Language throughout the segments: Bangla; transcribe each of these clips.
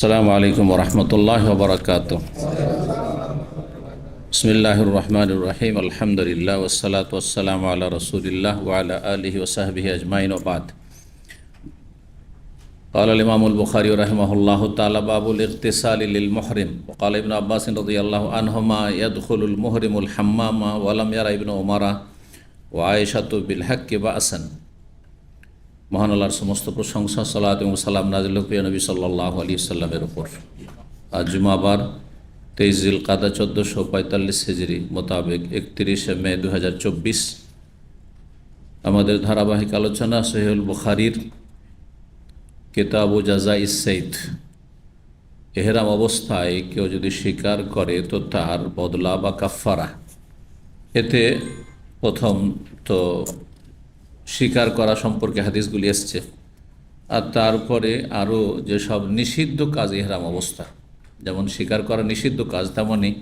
আসসালামু আলাইকুম ওরহমতুল্লাহ ওবরাকাতুহ। বিসমিল্লাহির রহমানির রহিম। আলহামদুলিল্লাহ ওয়াসসালাতু ওয়াসসালামু আলা রাসূলিল্লাহ ওয়া আলা আলিহি ওয়া সাহবিহি আজমাইন ওয়া বাদ। قال الإمام البخاري رحمه الله تعالى باب الاغتسال للمحرم. وقال ابن عباس رضي الله عنهما يدخل المحرم الحمام ولم ير ابن عمر وعائشة بالحق بأسا। মহান আল্লাহর সমস্ত প্রশংসা, সালাত এবং সালাম নাযিল হোক প্রিয় নবী সাল্লাল্লাহু আলাইহি ওয়াসাল্লামের উপর। আজ জুমাবার 23 জিলকাদা 1445 হিজরি মোতাবেক 31 মে 2024। আমাদের ধারাবাহিক আলোচনা সহিহুল বুখারীর কিতাবু জাযাইস সাইদ। ইহরাম অবস্থায় কেউ যদি শিকার করে তো তার বদলা বা কাফারা। এতে প্রথম তো শিকার করা সম্পর্কে হাদিসগুলি এসছে, আর তারপরে আরও যেসব নিষিদ্ধ কাজ ইহরাম অবস্থা, যেমন শিকার করা নিষিদ্ধ কাজ, তেমনই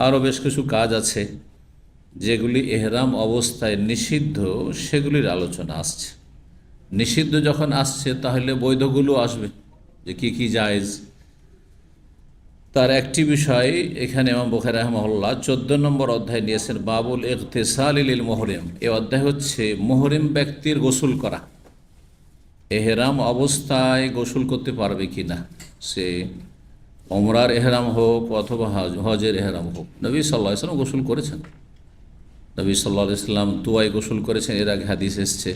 আরও বেশ কিছু কাজ আছে যেগুলি ইহরাম অবস্থায় নিষিদ্ধ, সেগুলির আলোচনা আসছে। নিষিদ্ধ যখন আসছে তাহলে বৈধগুলো আসবে, যে কি কি জায়েজ। তার একটি বিষয় এখানে ইমাম বুখারী রাহিমাহুল্লাহ 14 নম্বর অধ্যায় নিয়েছেন, বাবুল ইগতিসালি লিল মুহরিম। এই অধ্যায় হচ্ছে মুহরিম ব্যক্তির গোসল করা। এহরাম অবস্থায় গোসল করতে পারবে কি না, সে ওমরার এহরাম হোক অথবা হজের এহরাম হোক। নবী সাল্লাল্লাহু আলাইহি ওয়াসাল্লাম গোসল করেছেন। নবী সাল্লাল্লাহু আলাইহি ওয়াসাল্লাম তুয়ায় গোসল করেছেন, এর আগে হাদিস এসছে।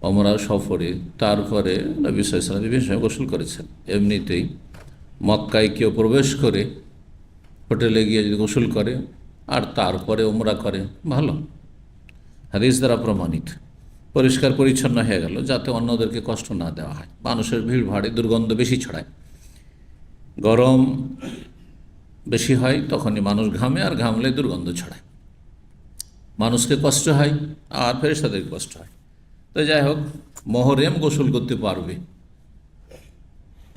ওমরার সফরে তারপরে নবী সাল্লাল্লাহু আলাইহি ওয়াসাল্লাম বিভিন্ন সময় গোসল করেছেন। এমনিতেই মক্কায় কেউ প্রবেশ করে হোটেলে গিয়ে যদি গোসল করে আর তারপরে উমরা করে, ভালো, হাদিস দ্বারা প্রমাণিত, পরিষ্কার পরিচ্ছন্ন হয়ে গেল, যাতে অন্যদেরকে কষ্ট না দেওয়া হয়। মানুষের ভিড় ভাড়ে দুর্গন্ধ বেশি ছড়ায়, গরম বেশি হয়, তখনই মানুষ ঘামে, আর ঘামলে দুর্গন্ধ ছড়ায়, মানুষকে কষ্ট হয় আর ফেরেশতাদেরকে কষ্ট হয়। তো যাই হোক, মুহরিম গোসল করতে পারবে।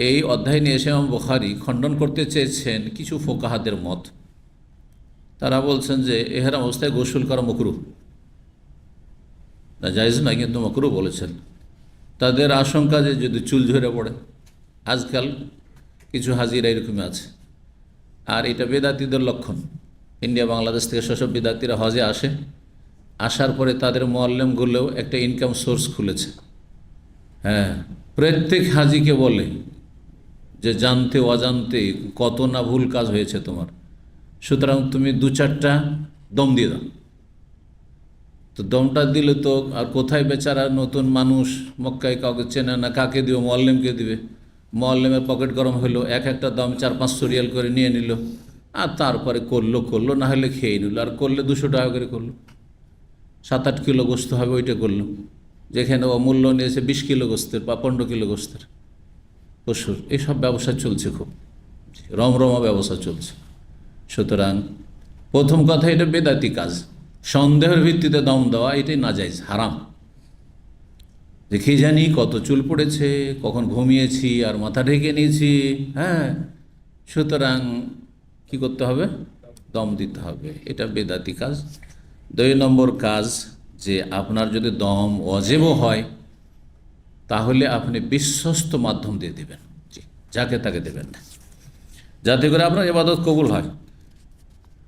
এই অধ্যায় নিয়ে এসে ইমাম বুখারী খণ্ডন করতে চেয়েছেন কিছু ফোকাহাদের মত। তারা বলছেন যে ইহরাম অবস্থায় গোসল করা মাকরুহ, না জায়েজ নয়, কিন্তু মাকরুহ বলেছেন। তাদের আশঙ্কা যে যদি চুল ঝরে পড়ে, আজকাল কিছু হাজিরা এরকমই আছে, আর এটা বেদাতীদের লক্ষণ। ইন্ডিয়া বাংলাদেশ থেকে সেসব বেদাতীরা হজে আসে, আসার পরে তাদের মুআল্লিমগুলোও একটা ইনকাম সোর্স খুলেছে। হ্যাঁ, প্রত্যেক হাজিকে বলে যে জানতে অজান্তে কত না ভুল কাজ হয়েছে তোমার, সুতরাং তুমি 2-4টা দম দিয়ে দাও। তো দমটা দিলে তো আর কোথায় বেচারা নতুন মানুষ, মক্কায় কাউকে চেনে না, কাকে দিও, মুআল্লিমকে দিবে। মুআল্লিমের পকেট গরম হলো, একটা দম 400-500 রিয়াল করে নিয়ে নিল, আর তারপরে করলো, না হলে খেয়ে নিল, আর করলে 200 টাকা করে করলো, 7-8 কিলো গোস্ত হবে, ওইটা করলো, যেখানে ও মূল্য নিয়েছে 20 কিলো গোস্তের বা 15 কিলো গোস্তের পশুর। এইসব ব্যবসা চলছে, খুব রমরমা ব্যবসা চলছে। সুতরাং প্রথম কথা, এটা বেদাতি কাজ। সন্দেহের ভিত্তিতে দম দেওয়া এটাই নাজায়েজ, হারাম। দেখি জানি কত চুল পড়েছে, কখন ঘুমিয়েছি আর মাথা ঢেকে নিয়েছি, হ্যাঁ, সুতরাং কি করতে হবে, দম দিতে হবে, এটা বেদাতি কাজ। 2 নম্বর কাজ, যে আপনার যদি দম ওয়াজিবও হয় তাহলে আপনি বিশ্বস্ত মাধ্যম দিয়ে দেবেন, যাকে তাকে দেবেন না, যাতে করে আপনার ইবাদত কবুল হয়।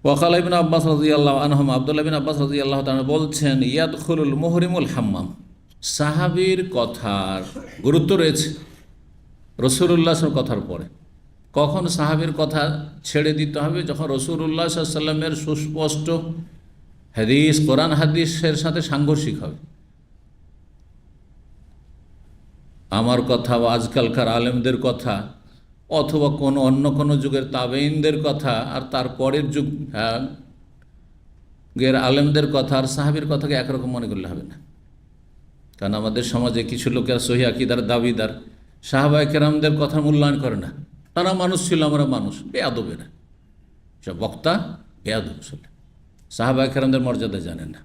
ওয়াকাল ইবনে আব্বাস রাদিয়াল্লাহু আনহুমা, আব্দুল্লাহ বিন আব্বাস রাদিয়াল্লাহু তাআলা বলছেন, ইয়াদখুলুল মুহরিমুল হাম্মাম। সাহাবীর কথার গুরুত্ব রয়েছে রাসূলুল্লাহ সাল্লাল্লাহু আলাইহি ওয়াসাল্লামের কথার পরে। কখন সাহাবীর কথা ছেড়ে দিতে হবে, যখন রাসূলুল্লাহ সাল্লাল্লাহু আলাইহি ওয়াসাল্লামের সুস্পষ্ট হাদিস, কোরআন হাদিসের সাথে সাংঘর্ষিক হবে। আমার কথা বা আজকালকার আলেমদের কথা, অথবা অন্য কোনো যুগের তাবেঈনদের কথা, আর তারপরের যুগের আলেমদের কথা আর সাহাবীর কথাকে একরকম মনে করলে হবে না। কারণ আমাদের সমাজে কিছু লোকের সহিহ আকীদার দাবিদার সাহাবায়ে কেরামদের কথা মূল্যায়ন করে না। তারা মানুষ ছিল, আমরা মানুষ, বেয়াদবেরা, সব বক্তা বেয়াদব, সাহাবায়ে কেরামদের মর্যাদা জানেন না।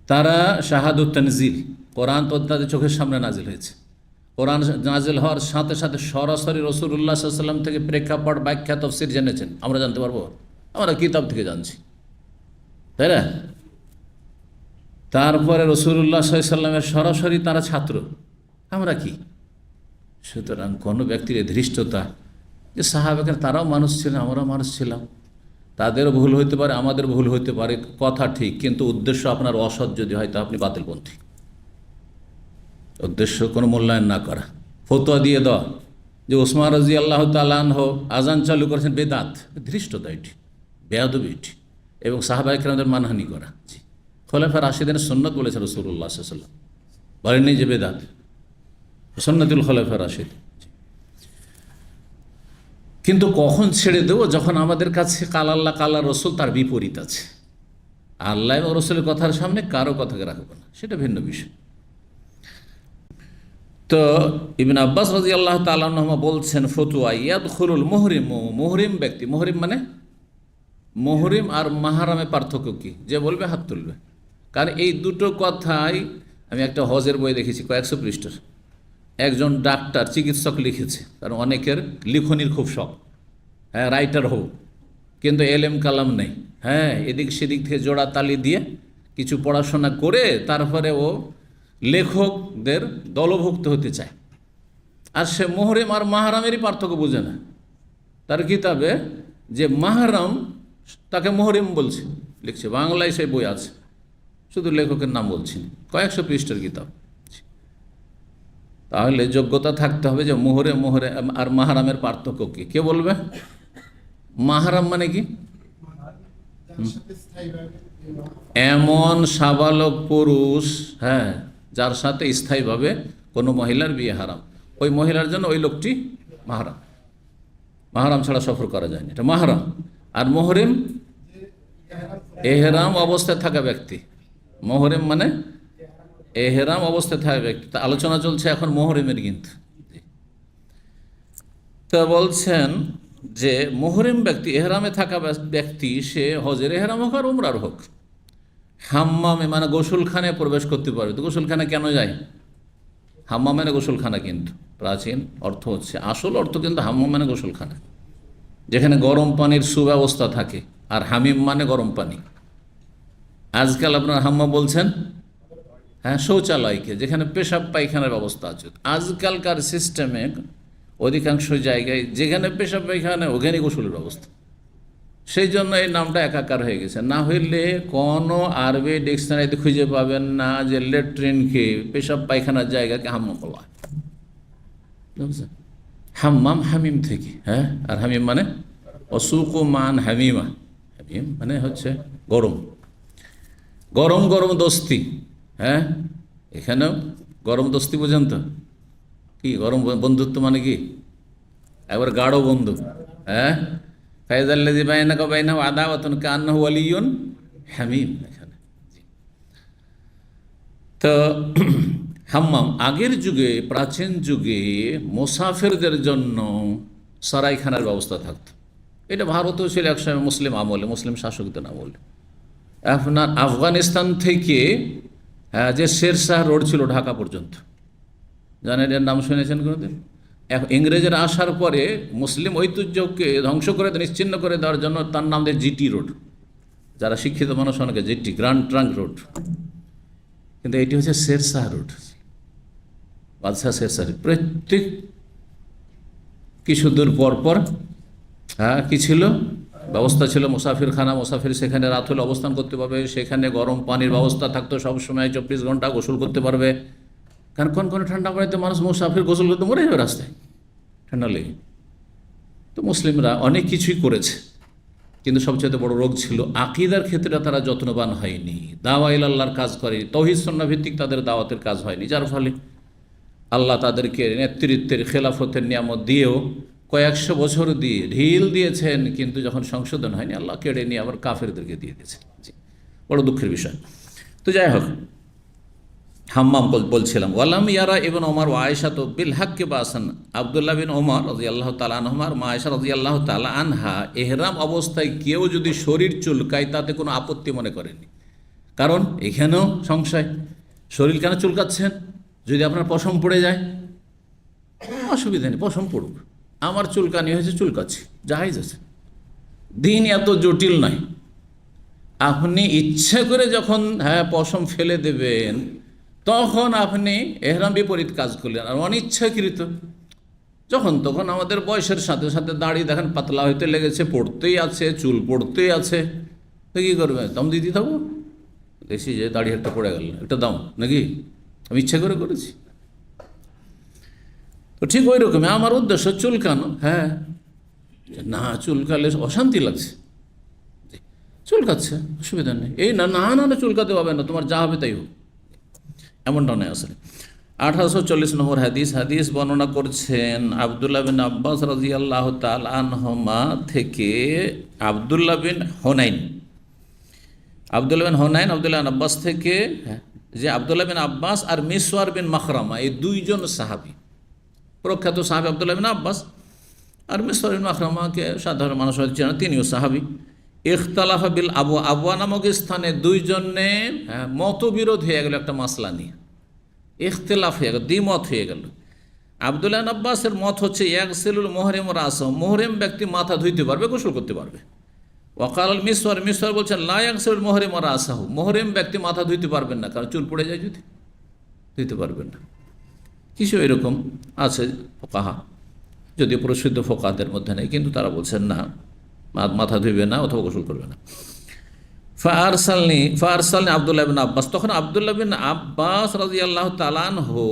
তারা শাহাদুত তানজিল, কোরআন তো তাদের চোখের সামনে নাজিল হয়েছে, কোরআন নাজিল হওয়ার সাথে সাথে সরাসরি রাসূলুল্লাহ সাল্লাল্লাহু আলাইহি ওয়াসাল্লাম থেকে প্রেক্ষাপট, ব্যাখ্যা, তাফসীর জেনেছেন। আমরা জানতে পারবো? আমরা কিতাব থেকে জানছি, তাই না? তারপরে রাসূলুল্লাহ সাল্লাল্লাহু আলাইহি ওয়াসাল্লামের সরাসরি তারা ছাত্র, আমরা কি? সুতরাং কোনো ব্যক্তির এই ধৃষ্টতা যে সাহাবাকে তারাও মানুষ ছিলেন, আমরাও মানুষ ছিলাম, তাদেরও ভুল হইতে পারে, আমাদের ভুল হইতে পারে, কথা ঠিক, কিন্তু উদ্দেশ্য আপনার অসৎ যদি হয় তা আপনি বাতিলপন্থী। উদ্দেশ্য কোনো মূল্যায়ন না করা, ফতোয়া দিয়ে দেওয়া যে ওসমান রাদিয়াল্লাহু তাআলা আনহু আজান চালু করেছেন বেদাত, ধৃষ্টতা এটি, বেয়াদবি এটি, এবং সাহাবায়ে কেরামদের মানহানি করা। জি, খোলাফায়ে রাশিদিনের সুন্নাত বলেছেন রাসূলুল্লাহ সাল্লাল্লাহু আলাইহি ওয়াসাল্লাম, বলেননি যে বেদাত, সুন্নাতুল খোলাফায়ে রাশিদ। কিন্তু কখন ছেড়ে দেবো? যখন আমাদের কাছে কাল আল্লাহ কাল রসুল তার বিপরীত আছে। আল্লাহ এবং রসুলের কথার সামনে কারো কথাকে রাখবো না, সেটা ভিন্ন বিষয়। তো ইবনে আব্বাস রাদিয়াল্লাহু তাআলা আনহুমা বলছেন ফতুয়া ইয়াদখুলুল মুহরিম, মুহরিম ব্যক্তি, মুহরিম মানে মুহরিম আর মাহরামে পার্থক্য কি? যে বলবে হাত তুলবে। কারণ এই দুটো কথাই আমি একটা হজের বই দেখেছি, কয়েকশো পৃষ্ঠার, একজন ডাক্তার চিকিৎসক লিখেছে, কারণ অনেকের লিখনির খুব শখ, হ্যাঁ রাইটার হোক, কিন্তু এলেম কালাম নেই, হ্যাঁ এদিক সেদিক থেকে জোড়া তালি দিয়ে কিছু পড়াশোনা করে তারপরে ও লেখকদের দলভুক্ত হতে চায়, আর সে মুহরিম আর মাহরামেরই পার্থক্য বুঝে না। তার কিতাবে যে মাহরাম তাকে মুহরিম বলছে, লিখছে, বাংলায় সেই বই আছে, শুধু লেখকের নাম বলছি, কয়েকশো পৃষ্ঠার কিতাব। তাহলে যোগ্যতা থাকতে হবে যে মোহরে আর মাহরামের পার্থক্য কি, কে বলবে? মাহরাম মানে কি? এমন সাবালক পুরুষ, হ্যাঁ, যার সাথে স্থায়ীভাবে কোনো মহিলার বিয়ে হারাম, ওই মহিলার জন্য ওই লোকটি মাহরাম। মাহরাম ছাড়া সফর করা যায় না, এটা মাহরাম। আর মোহরিম এহরাম অবস্থায় থাকা ব্যক্তি, মোহরিম মানে এহরাম অবস্থায় থাকা ব্যক্তি। তা আলোচনা চলছে এখন মোহরিমের, কিন্তু তা বলছেন যে মোহরিম ব্যক্তি, এহরামে থাকা ব্যক্তি, সে হজের এহরাম হোক আর উমরার হোক, হাম্মামে মানে গোসলখানায় প্রবেশ করতে পারবে। তো গোসলখানা কেন যায়? হাম্মাম মানে গোসলখানা, কিন্তু প্রাচীন অর্থ হচ্ছে, আসল অর্থ কিন্তু হাম্মাম মানে গোসলখানা, যেখানে গরম পানির সুব্যবস্থা থাকে, আর হামিম মানে গরম পানি। আজকাল আপনার হাম্মাম বলছেন, হ্যাঁ, শৌচালয়কে, যেখানে পেশাব পায়খানার ব্যবস্থা আছে। আজকালকার সিস্টেমে অধিকাংশ জায়গায় যেখানে পেশাব পায়খানা ওখানে গোসলের ব্যবস্থা, সেই জন্য এই নামটা একাকার হয়ে গেছে। না হইলে কোনো আরবি ডিকশনারিতে খুঁজে পাবেন না যে লেট্রিনকে, পেশাব পায়খানার জায়গাকে হাম্মাম বলা হয়। বুঝছেন? হাম্মাম হামিম থেকে, হ্যাঁ, আর হামিম মানে অসুকু মান হামিমা, হামিম মানে হচ্ছে গরম, গরম গরম দস্তি, হ্যাঁ, এখানেও গরম দস্তি বোঝেন তো কি? গরম বন্ধুত্ব মানে কি? একবার গাঢ় বন্ধু, হ্যাঁ, ফায়জাল্লাযী বাইনাকা ওয়া বাইনাহু আদাওয়াতুন কাআন্নাহু ওয়ালিয়্যুন হামীম। এখানে তো হাম্মাম আগের যুগে, প্রাচীন যুগে মুসাফিরদের জন্য সরাইখানার ব্যবস্থা থাকতো। এটা ভারতেও ছিল একসময়, মুসলিম আমলে, মুসলিম শাসকদের আমলে। আপনার আফগানিস্তান থেকে যে শেরশাহ রোড ছিল ঢাকা পর্যন্ত, জানেন এর নাম শুনেছেন কোনোদিন? ইংরেজেরা আসার পরে মুসলিম ঐতিহ্যকে ধ্বংস করে, নিশ্চিহ্ন করে দেওয়ার জন্য তার নাম দেয় জিটি রোড। যারা শিক্ষিত মানুষ অনেকে জিটি, গ্র্যান্ড ট্রাঙ্ক রোড, কিন্তু এটি হচ্ছে শেরশাহ রোড, বাদশাহ শেরশাহ। প্রত্যেক কিছু দূর পর পর, হ্যাঁ, কি ছিল ব্যবস্থা ছিল, মুসাফিরখানা, মুসাফির সেখানে রাত হলে অবস্থান করতে পারবে, সেখানে গরম পানির ব্যবস্থা থাকতো সবসময়, 24 ঘন্টা গোসল করতে পারবে। কারণ কোন ঠান্ডা পানিতে মানুষ মুসাফির গোসল করতে মরে যাবে রাস্তায়, ঠান্ডা লেগে। তো মুসলিমরা অনেক কিছুই করেছে, কিন্তু সবচেয়ে বড় রোগ ছিল আকীদার ক্ষেত্রে তারা যত্নবান হয়নি, দাওয়া ইলাল্লাহর কাজ করেনি, তাওহীদ সুন্নাহ ভিত্তিক তাদের দাওয়াতের কাজ হয়নি, যার ফলে আল্লাহ তাদেরকে নেতৃত্বের, খেলাফতের নিয়ামত দিয়েও কয়েকশো বছর দিয়ে ঢিল দিয়েছেন, কিন্তু যখন সংশোধন হয়নি আল্লাহ কেড়ে নিয়ে আবার কাফেরদেরকে দিয়ে দিয়েছেন। জি, বড় দুঃখের বিষয়। তো যাই হোক, হাম্মাম বলছিলাম, ওয়ালাম ইয়ারা ইবনে ওমর ওয়া আয়েশা তো বিল হাক্কি বাসান, আব্দুল্লাহ বিন ওমর রাদিয়াল্লাহু তাআলা আনহুমা আর মা আয়েশা রাদিয়াল্লাহু তাআলা আনহা এহরাম অবস্থায় কেউ যদি শরীর চুলকায় তাতে কোনো আপত্তি মনে করেননি। কারণ এখানেও সংশয়, শরীর কেন চুলকাচ্ছেন? যদি আপনার পশম পড়ে যায় অসুবিধা নেই, পশম পড়ুক, আমার চুলকানি হয়েছে, চুলকাচ্ছি, জায়েজ আছে। দিন এত জটিল নয়। আপনি ইচ্ছে করে যখন, হ্যাঁ, পশম ফেলে দেবেন, তখন আপনি এহরাম বিপরীত কাজ করলেন। আর অনিচ্ছাকৃত যখন তখন আমাদের বয়সের সাথে সাথে দাড়ি দেখেন পাতলা হইতে লেগেছে, পড়তেই আছে, চুল পড়তেই আছে, তো কী করবে? দাম দিতে থাকবো, দেখছি যে দাড়ি একটা পড়ে গেল, একটা দাম নাকি আমি ইচ্ছা করে করেছি। তো ঠিক ওই রকমই আমার উদ্দেশ্য চুলকানো, হ্যাঁ, না চুলকালে অশান্তি লাগছে, চুলকাচ্ছে, অসুবিধা নেই, এই না না না না চুলকাতে হবে না, তোমার যা হবে তাই হোক, এমনটা নয় আসলে। 1840 নম্বর হাদিস বর্ণনা করছেন আবদুল্লাহ বিন আব্বাস রাদিয়াল্লাহু তাআলা আনহুমা থেকে, আবদুল্লাহ বিন হুনাইন আবদুল্লাহ বিন আব্বাস থেকে, যে আবদুল্লাহ বিন আব্বাস আর মিসওয়ার বিন মাখরামা এই দুইজন সাহাবী, প্রখ্যাত সাহাবী আবদুল্লাহ বিন আব্বাস আর মিসওয়ার বিন মাখরামাকে সাধারণ মানুষ হয়তো চেনে, তিনিও সাহাবী। ইখতালাফা বিল আবওয়া নামক স্থানে দুইজনে মতবিরোধ হয়ে গেল একটা মাসলা নিয়ে, ইখতিলাফ হয়ে গেল, দ্বিমত হয়ে গেল। আবদুল্লাহ বিন আব্বাসের মত হচ্ছে ইয়াগসিলুল মুহরিম রাসাহু, মুহরিম ব্যক্তি মাথা ধুইতে পারবে, গোসল করতে পারবে। ওয়াকাল মিসওয়ার বলছেন লা ইয়াগসিলুল মুহরিম রাসাহু, মুহরিম ব্যক্তি মাথা ধুইতে পারবেন না, কারণ চুল পড়ে যায় যদি, ধুইতে পারবেন না। কিছু এরকম আছে ফোকাহা, যদিও প্রসিদ্ধ ফোকাহাদের মধ্যে নেই, কিন্তু তারা বলছেন না, মাথা ধুইবে না অথবা গোসল করবে না। ফারসালনি আবদুল্লাহ বিন আব্বাস, তখন আবদুল্লাহ বিন আব্বাস রাদিয়াল্লাহু তাআলা আনহু,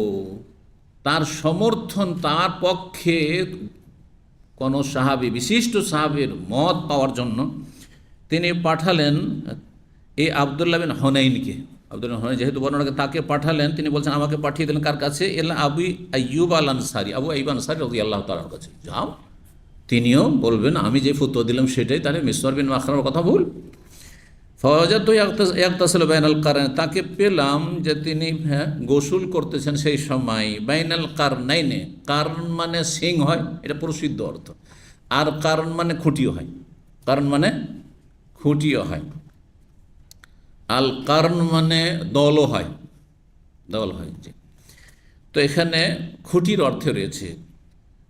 তার সমর্থন, তার পক্ষে কোনো সাহাবী, বিশিষ্ট সাহাবীর মত পাওয়ার জন্য তিনি পাঠালেন এই আবদুল্লাহ বিন হুনাইনকে। আবদুল্লাহ হুনাইন যেহেতু বর্ণনাকে, তাকে পাঠালেন, তিনি বলছেন আমাকে পাঠিয়ে দিলেন কার কাছে? এলা আবু আইয়ুব আল আনসারী, আবু আইয়ুব আনসারী রাদিয়াল্লাহু তাআলার কাছে। যাও, তিনিও বলবেন আমি যে ফতোয়া দিলাম সেটাই, তাহলে মিসওয়ার বিন মাখরামার কথা ভুল। ফওয়াজাতু ইয়াগতাসিলু বাইনাল কারনাইন, তাকে পেলাম যে তিনি গোসল করতেছেন সেই সময় বাইনাল কারনাইনে, কারণ মানে সিং হয়, এটা প্রসিদ্ধ অর্থ, আর কারণ মানে খুঁটিও হয়, কারণ মানে খুঁটিও হয়, আল কারণ মানে দলও হয়, দল হয়। জি, তো এখানে খুঁটির অর্থে রয়েছে,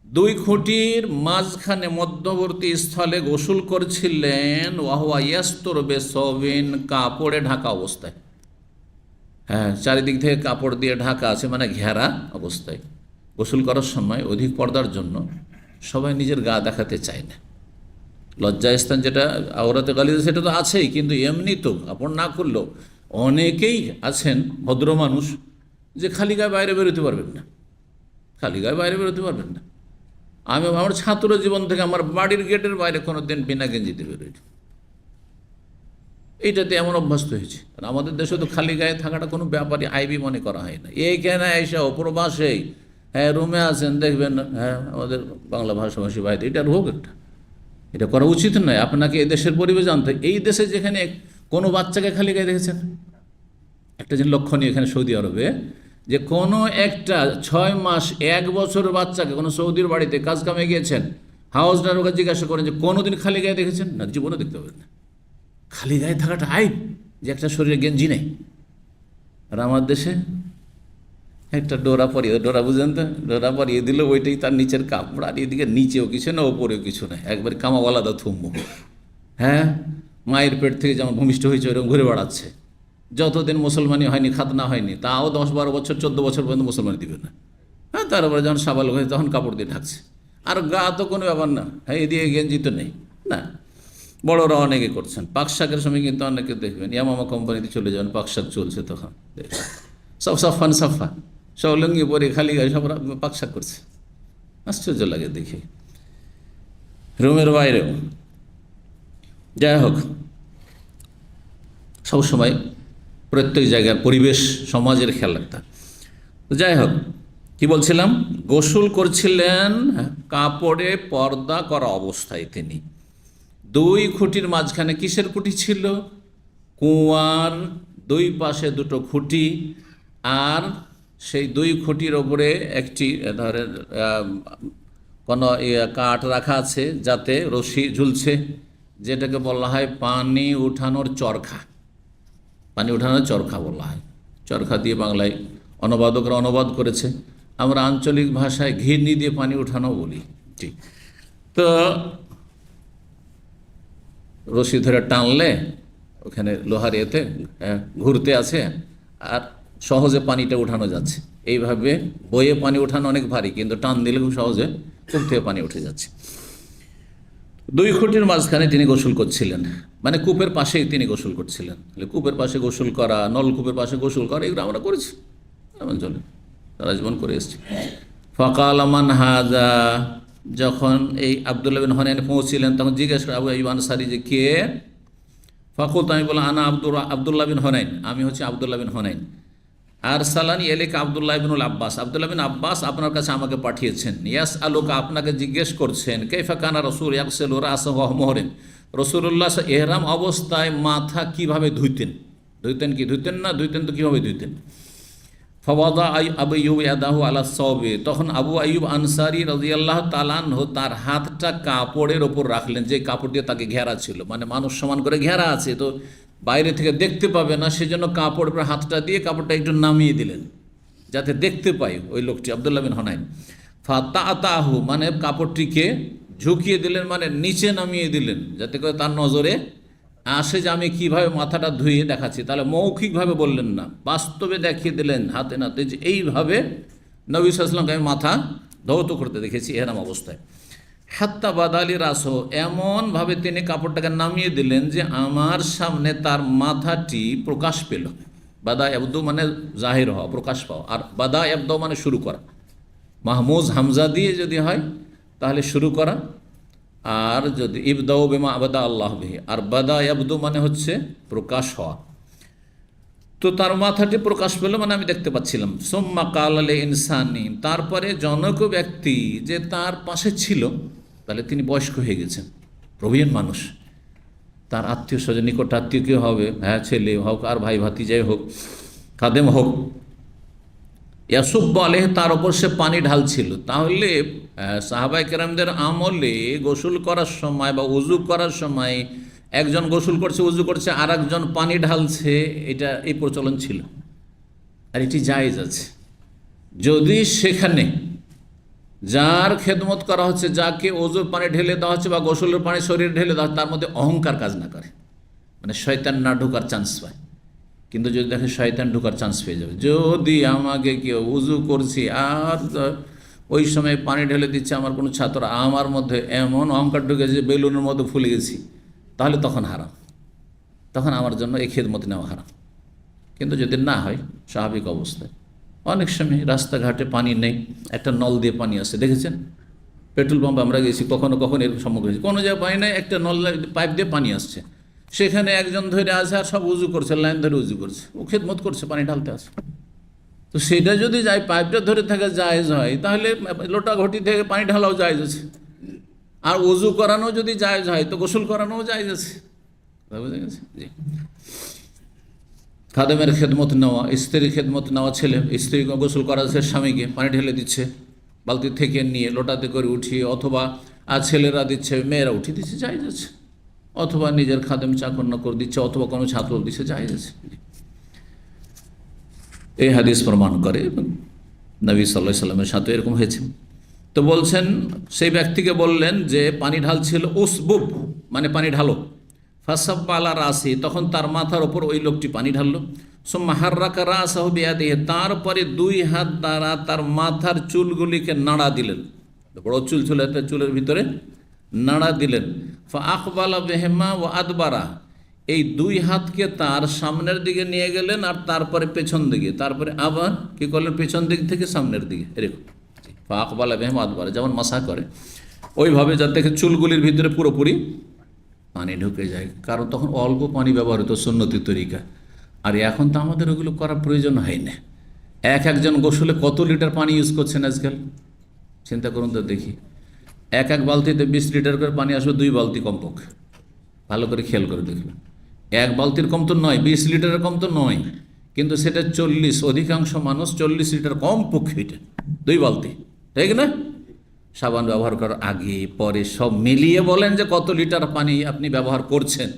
দুই খুঁটির মাঝখানে মধ্যবর্তী স্থলে গোসল করছিলেন, ওয়াহুয়া ইয়াস্তুর বিসাওবিন, কাপড়ে ঢাকা অবস্থায়, হ্যাঁ, চারিদিক থেকে কাপড় দিয়ে ঢাকা আছে, মানে ঘেরা অবস্থায়। গোসল করার সময় অধিক পর্দার জন্য সবাই নিজের গা দেখাতে চায় না, লজ্জাস্থান যেটা আওরাতে গালিজা সেটা তো আছেই, কিন্তু এমনি তো কাপড় না করলেও অনেকেই আছেন ভদ্র মানুষ যে খালি গায়ে বাইরে বেরোতে পারবেন না, খালি গায়ে বাইরে বেরোতে পারবেন না। আমি আমার ছাত্র জীবন থেকে আমার বাড়ির গেটের বাইরে কোনো দিন বিনা গেঞ্জিতে বেরোইনি, এইটাতে এমন অভ্যস্ত হয়েছে। আর আমাদের দেশে তো খালি গায়ে থাকাটা কোনো ব্যাপারই আইবি মনে করা হয় না। এইখানে এসে প্রবাসেই, হ্যাঁ, রুমে আছেন, দেখবেন, হ্যাঁ, আমাদের বাংলা ভাষাভাষী ভাই, এটা রোগ একটা, এটা করা উচিত নয়। আপনাকে এই দেশের পরিবেশ জানতে, এই দেশে যেখানে কোনো বাচ্চাকে খালি গায়ে দেখেছেন, একটা যে লক্ষণীয় এখানে সৌদি আরবে, যে কোনো একটা 6 মাস 1 বছর বাচ্চাকে কোনো সৌদির বাড়িতে কাজ কামে গিয়েছেন, হাউসদার ওকে জিজ্ঞাসা করেন যে কোনোদিন খালি গায়ে দেখেছেন? না, জীবনে দেখতে পাবেন না। খালি গায়ে থাকাটা আইব, যে একটা শরীরে গেঞ্জি নেই। আর আমার দেশে একটা ডোরা বুঝেন তো, ডোরা পরিয়ে দিল, ওইটাই তার নিচের কাপড়, আর এদিকে নিচেও কিছু না, ওপরেও কিছু না, একবার কামাওয়ালাদা থুম্বু, হ্যাঁ, মায়ের পেট থেকে যেমন ভূমিষ্ঠ হয়েছে ওরকম ঘুরে বেড়াচ্ছে। যতদিন মুসলমানি হয়নি, খাতনা হয়নি, তাও 10-12 বছর 14 বছর পর্যন্ত মুসলমানি দিবে না। হ্যাঁ, তারপরে যখন সাবাল হয়ে তখন কাপড় দিয়ে ঢাকছে, আর গা তো কোনো ব্যাপার না, হ্যাঁ, এদিকে গেঞ্জি তো নেই না। বড়রা অনেকে করছেন, পাক শাকের সময় কিন্তু অনেকে দেখবেন ইয়ামামা কোম্পানিতে চলে যাবেন, পাক শাক চলছে, তখন সব সাফা সব লুঙ্গি পরে খালি গায়ে সব পাক শাক করছে, আশ্চর্য লাগে দেখে, রুমের বাইরেও। যাই হোক, সবসময় প্রত্যেক জায়গার পরিবেশ সমাজের খেয়াল রাখতে। যাই হোক, কি বলছিলাম, গোসল করছিলেন কাপড়ে পর্দা করা অবস্থায় তিনি। 2 খুঁটির মাঝখানে কিসের খুঁটি ছিল? কুয়ার 2 পাশে 2টো খুঁটি, আর সেই 2 খুঁটির ওপরে একটি ধরেন কোনো কাঠ রাখা আছে, যাতে রশি ঝুলছে, যেটাকে বলা হয় পানি উঠানোর চরখা। পানি উঠানোর চরখা বলা হয়, চরখা দিয়ে বাংলায় অনুবাদকরা অনুবাদ করেছে, আমরা আঞ্চলিক ভাষায় ঘিরনি দিয়ে পানি উঠানো বলি। ঠিক, তো রশি ধরে টানলে ওখানে লোহার এতে ঘুরতে আছে, আর সহজে পানিটা উঠানো যাচ্ছে। এইভাবে বয়ে পানি উঠানো অনেক ভারী, কিন্তু টান দিলে খুব সহজে কূপ থেকে পানি উঠে যাচ্ছে। 2 খুঁটির মাঝখানে তিনি গোসল করছিলেন, মানে কূপের পাশেই তিনি গোসল করছিলেন। কূপের পাশে গোসল করা, নলকূপের পাশে গোসল করা, এগুলো আমরা করেছি, চলে সারা জীবন করে এসেছি। ফাকাল মান হাজা, যখন এই আব্দুল্লাহ বিন হুনাইন পৌঁছিলেন তখন জিজ্ঞেস করে আবু আইয়ুব আনসারী যে কে? ফাকুলতু, আমি বললাম আনা আব্দুল্লাহ বিন হুনাইন, আমি হচ্ছে আব্দুল্লাহ বিন হুনাইন। আর সালানি এলাকা আব্দুল্লাহ বিনুল আব্বাস, আব্দুল্লাহ বিন আব্বাস আপনার কাছে আমাকে পাঠিয়েছেন। ইয়াস আলোকা, আপনাকে জিজ্ঞেস করছেন কাইফা কানা রাসূল ইয়াগসিলু রাসাহু ওয়া মুহরিম, রাসূলুল্লাহ ইহরাম অবস্থায় মাথা কিভাবে ধুইতেন। ধুইতেন কি ধুইতেন না, ধুইতেন তো কীভাবে ধুইতেন। ফাওয়াদা আবু আইয়ুব ইয়াদাহু আলা সাওবি, তখন আবু আইয়ুব আনসারী রাদিয়াল্লাহু তাআলা আনহু তার হাতটা কাপড়ের ওপর রাখলেন, যে কাপড় দিয়ে তাকে ঘেরা ছিল, মানে মানুষ সমান করে ঘেরা আছে তো বাইরে থেকে দেখতে পাবে না, সেজন্য কাপড়ের উপর হাতটা দিয়ে কাপড়টা একটু নামিয়ে দিলেন যাতে দেখতে পাই ওই লোকটি আব্দুল্লাহ বিন হুনাইন। ফাতাআতাহু, মানে কাপড়টিকে ঝুঁকিয়ে দিলেন, মানে নিচে নামিয়ে দিলেন যাতে করে তার নজরে আসে যে আমি কীভাবে মাথাটা ধুয়ে দেখাচ্ছি। তাহলে মৌখিকভাবে বললেন না, বাস্তবে দেখিয়ে দিলেন হাতে নাতে যে এইভাবে নবী সাল্লাল্লাহু আলাইহি ওয়াসাল্লামকে আমি মাথা ধৌত করতে দেখেছি এহরাম অবস্থায়। হাত্তা বাদালি রাসো, এমনভাবে তিনি কাপড়টাকে নামিয়ে দিলেন যে আমার সামনে তার মাথাটি প্রকাশ পেল। বাদা আবদু মানে জাহির হওয়া, প্রকাশ পাওয়া, আর বাদা আবদু মানে শুরু করা। মাহমুজ হামজা দিয়ে যদি হয় তাহলে শুরু করা, আর যদি ইবদাউ বিমা আবাদা আল্লাহ বিহি, আর বাদা আবদু মানে হচ্ছে প্রকাশ হওয়া। তো তার মাথাটি প্রকাশ পেল, মানে আমি দেখতে পাচ্ছিলাম। সুম্মা কাল আল ইনসানি, তারপরে জনক ব্যক্তি যে তার পাশে ছিল, তাহলে তিনি বয়স্ক হয়ে গেছেন, প্রবীণ মানুষ, তার আত্মীয় স্বজন, নিকট আত্মীয় কেউ হবে, হ্যাঁ ছেলে হোক আর ভাই ভাতিজাই হোক, খাদেম হোক, ইয়াসুব্ব আলেহ, তার ওপর সে পানি ঢালছিল। তাহলে সাহাবায়ে কেরামদের আমলে গোসল করার সময় বা উজু করার সময় একজন গোসল করছে, উজু করছে, আর একজন পানি ঢালছে, এটা এই প্রচলন ছিল, আর এটি জায়েজ আছে যদি সেখানে যার খেদমত করা হচ্ছে, যাকে ওজুর পানি ঢেলে দেওয়া হচ্ছে বা গোসলের পানি শরীরে ঢেলে দেওয়া হচ্ছে, তার মধ্যে অহংকার কাজ না করে, মানে শয়তান না ঢোকার চান্স পায়। কিন্তু যদি দেখে শয়তান ঢোকার চান্স পেয়ে যাবে, যদি আমাকে কেউ উজু করছি আর ওই সময় পানি ঢেলে দিচ্ছে আমার কোনো ছাত্র, আমার মধ্যে এমন অহংকার ঢুকেছে বেলুনের মধ্যে ফুলে গেছি, তাহলে তখন হারাম, তখন আমার জন্য এই খেদমত নেওয়া হারাম। কিন্তু যদি না হয় স্বাভাবিক অবস্থায়, অনেক সময় রাস্তাঘাটে পানি নেই, একটা নল দিয়ে পানি আসে, দেখেছেন পেট্রোল পাম্প আমরা গেছি কখনো কখনো এর সম্মুখীন হয়েছি, কোনো জায়গায় পানি নেই, একটা নল পাইপ দিয়ে পানি আসছে, সেখানে একজন ধরে আসে আর সব উজু করছে, লাইন ধরে উজু করছে, ও খেদমত করছে, পানি ঢালতে আসে। তো সেটা যদি যায় পাইপটা ধরে থাকে জায়েজ হয়, তাহলে লোটা ঘটি থেকে পানি ঢালাও জায়েজ আছে, আর উজু করানো যদি জায়েজ হয় তো গোসল করানোও জায়েজ আছে। বুঝে গেছে? জি। খাদেমের খেদমত নেওয়া, স্ত্রীর খেদমত নেওয়া, ছেলে স্ত্রী গোসল করাচ্ছে, স্বামীকে পানি ঢেলে দিচ্ছে বালতি থেকে নিয়ে লোটাতে করে উঠিয়ে, অথবা আর ছেলেরা দিচ্ছে, মেয়েরা উঠিয়ে দিচ্ছে, জায়েজ আছে, অথবা নিজের খাদেম চাকর করে দিচ্ছে, অথবা কোনো ছাত্র দিচ্ছে, জায়েজ আছে। এই হাদিস প্রমাণ করে, নবী সাল্লাল্লাহু আলাইহি সাল্লামের সাথে এরকম হয়েছে। তো বলছেন সেই ব্যক্তিকে বললেন যে পানি ঢালছিল, উসবুব মানে পানি ঢালো, ফাসাব্বা আলা রাসি, তখন তার মাথার ওপর ওই লোকটি পানি ঢাললো। সুম্মা হাররাকা রাসাহু বিয়াদিহি, তারপরে 2 হাত দ্বারা তার মাথার চুলগুলিকে নাড়া দিলেন, বড় চুল ছিল, চুলের ভিতরে নাড়া দিলেন। ফা আকবালা বিহিমা ওয়া আদবারা, এই 2 হাতকে তার সামনের দিকে নিয়ে গেলেন আর তারপরে পেছন দিকে, তারপরে আবার কি করলেন, পেছন দিক থেকে সামনের দিকে, এরকম। ফা আকবালা বিহিমা আদবারা, যেমন মাসা করে ওইভাবে, যাতে চুলগুলির ভিতরে পুরোপুরি পানি ঢুকে যায়, কারণ তখন অল্প পানি ব্যবহার হতো সুন্নতি তরিকা, আর এখন তো আমাদের ওগুলো করার প্রয়োজন হয় না। একজন গোসলে কত লিটার পানি ইউজ করছেন আজকাল, চিন্তা করুন তো দেখি। এক বালতিতে 20 লিটার করে পানি আসবে, 2 বালতি কমপক্ষে, ভালো করে খেয়াল করে দেখবেন। 1 বালতির কম তো নয়, 20 লিটারের কম তো নয়, কিন্তু সেটা 40, অধিকাংশ মানুষ 40 লিটার কমপক্ষে, এটা 2 বালতি, ঠিক না? সাবান ব্যবহার করার আগে পরে সব মিলিয়ে বলেন যে কত লিটার পানি আপনি ব্যবহার করছেন,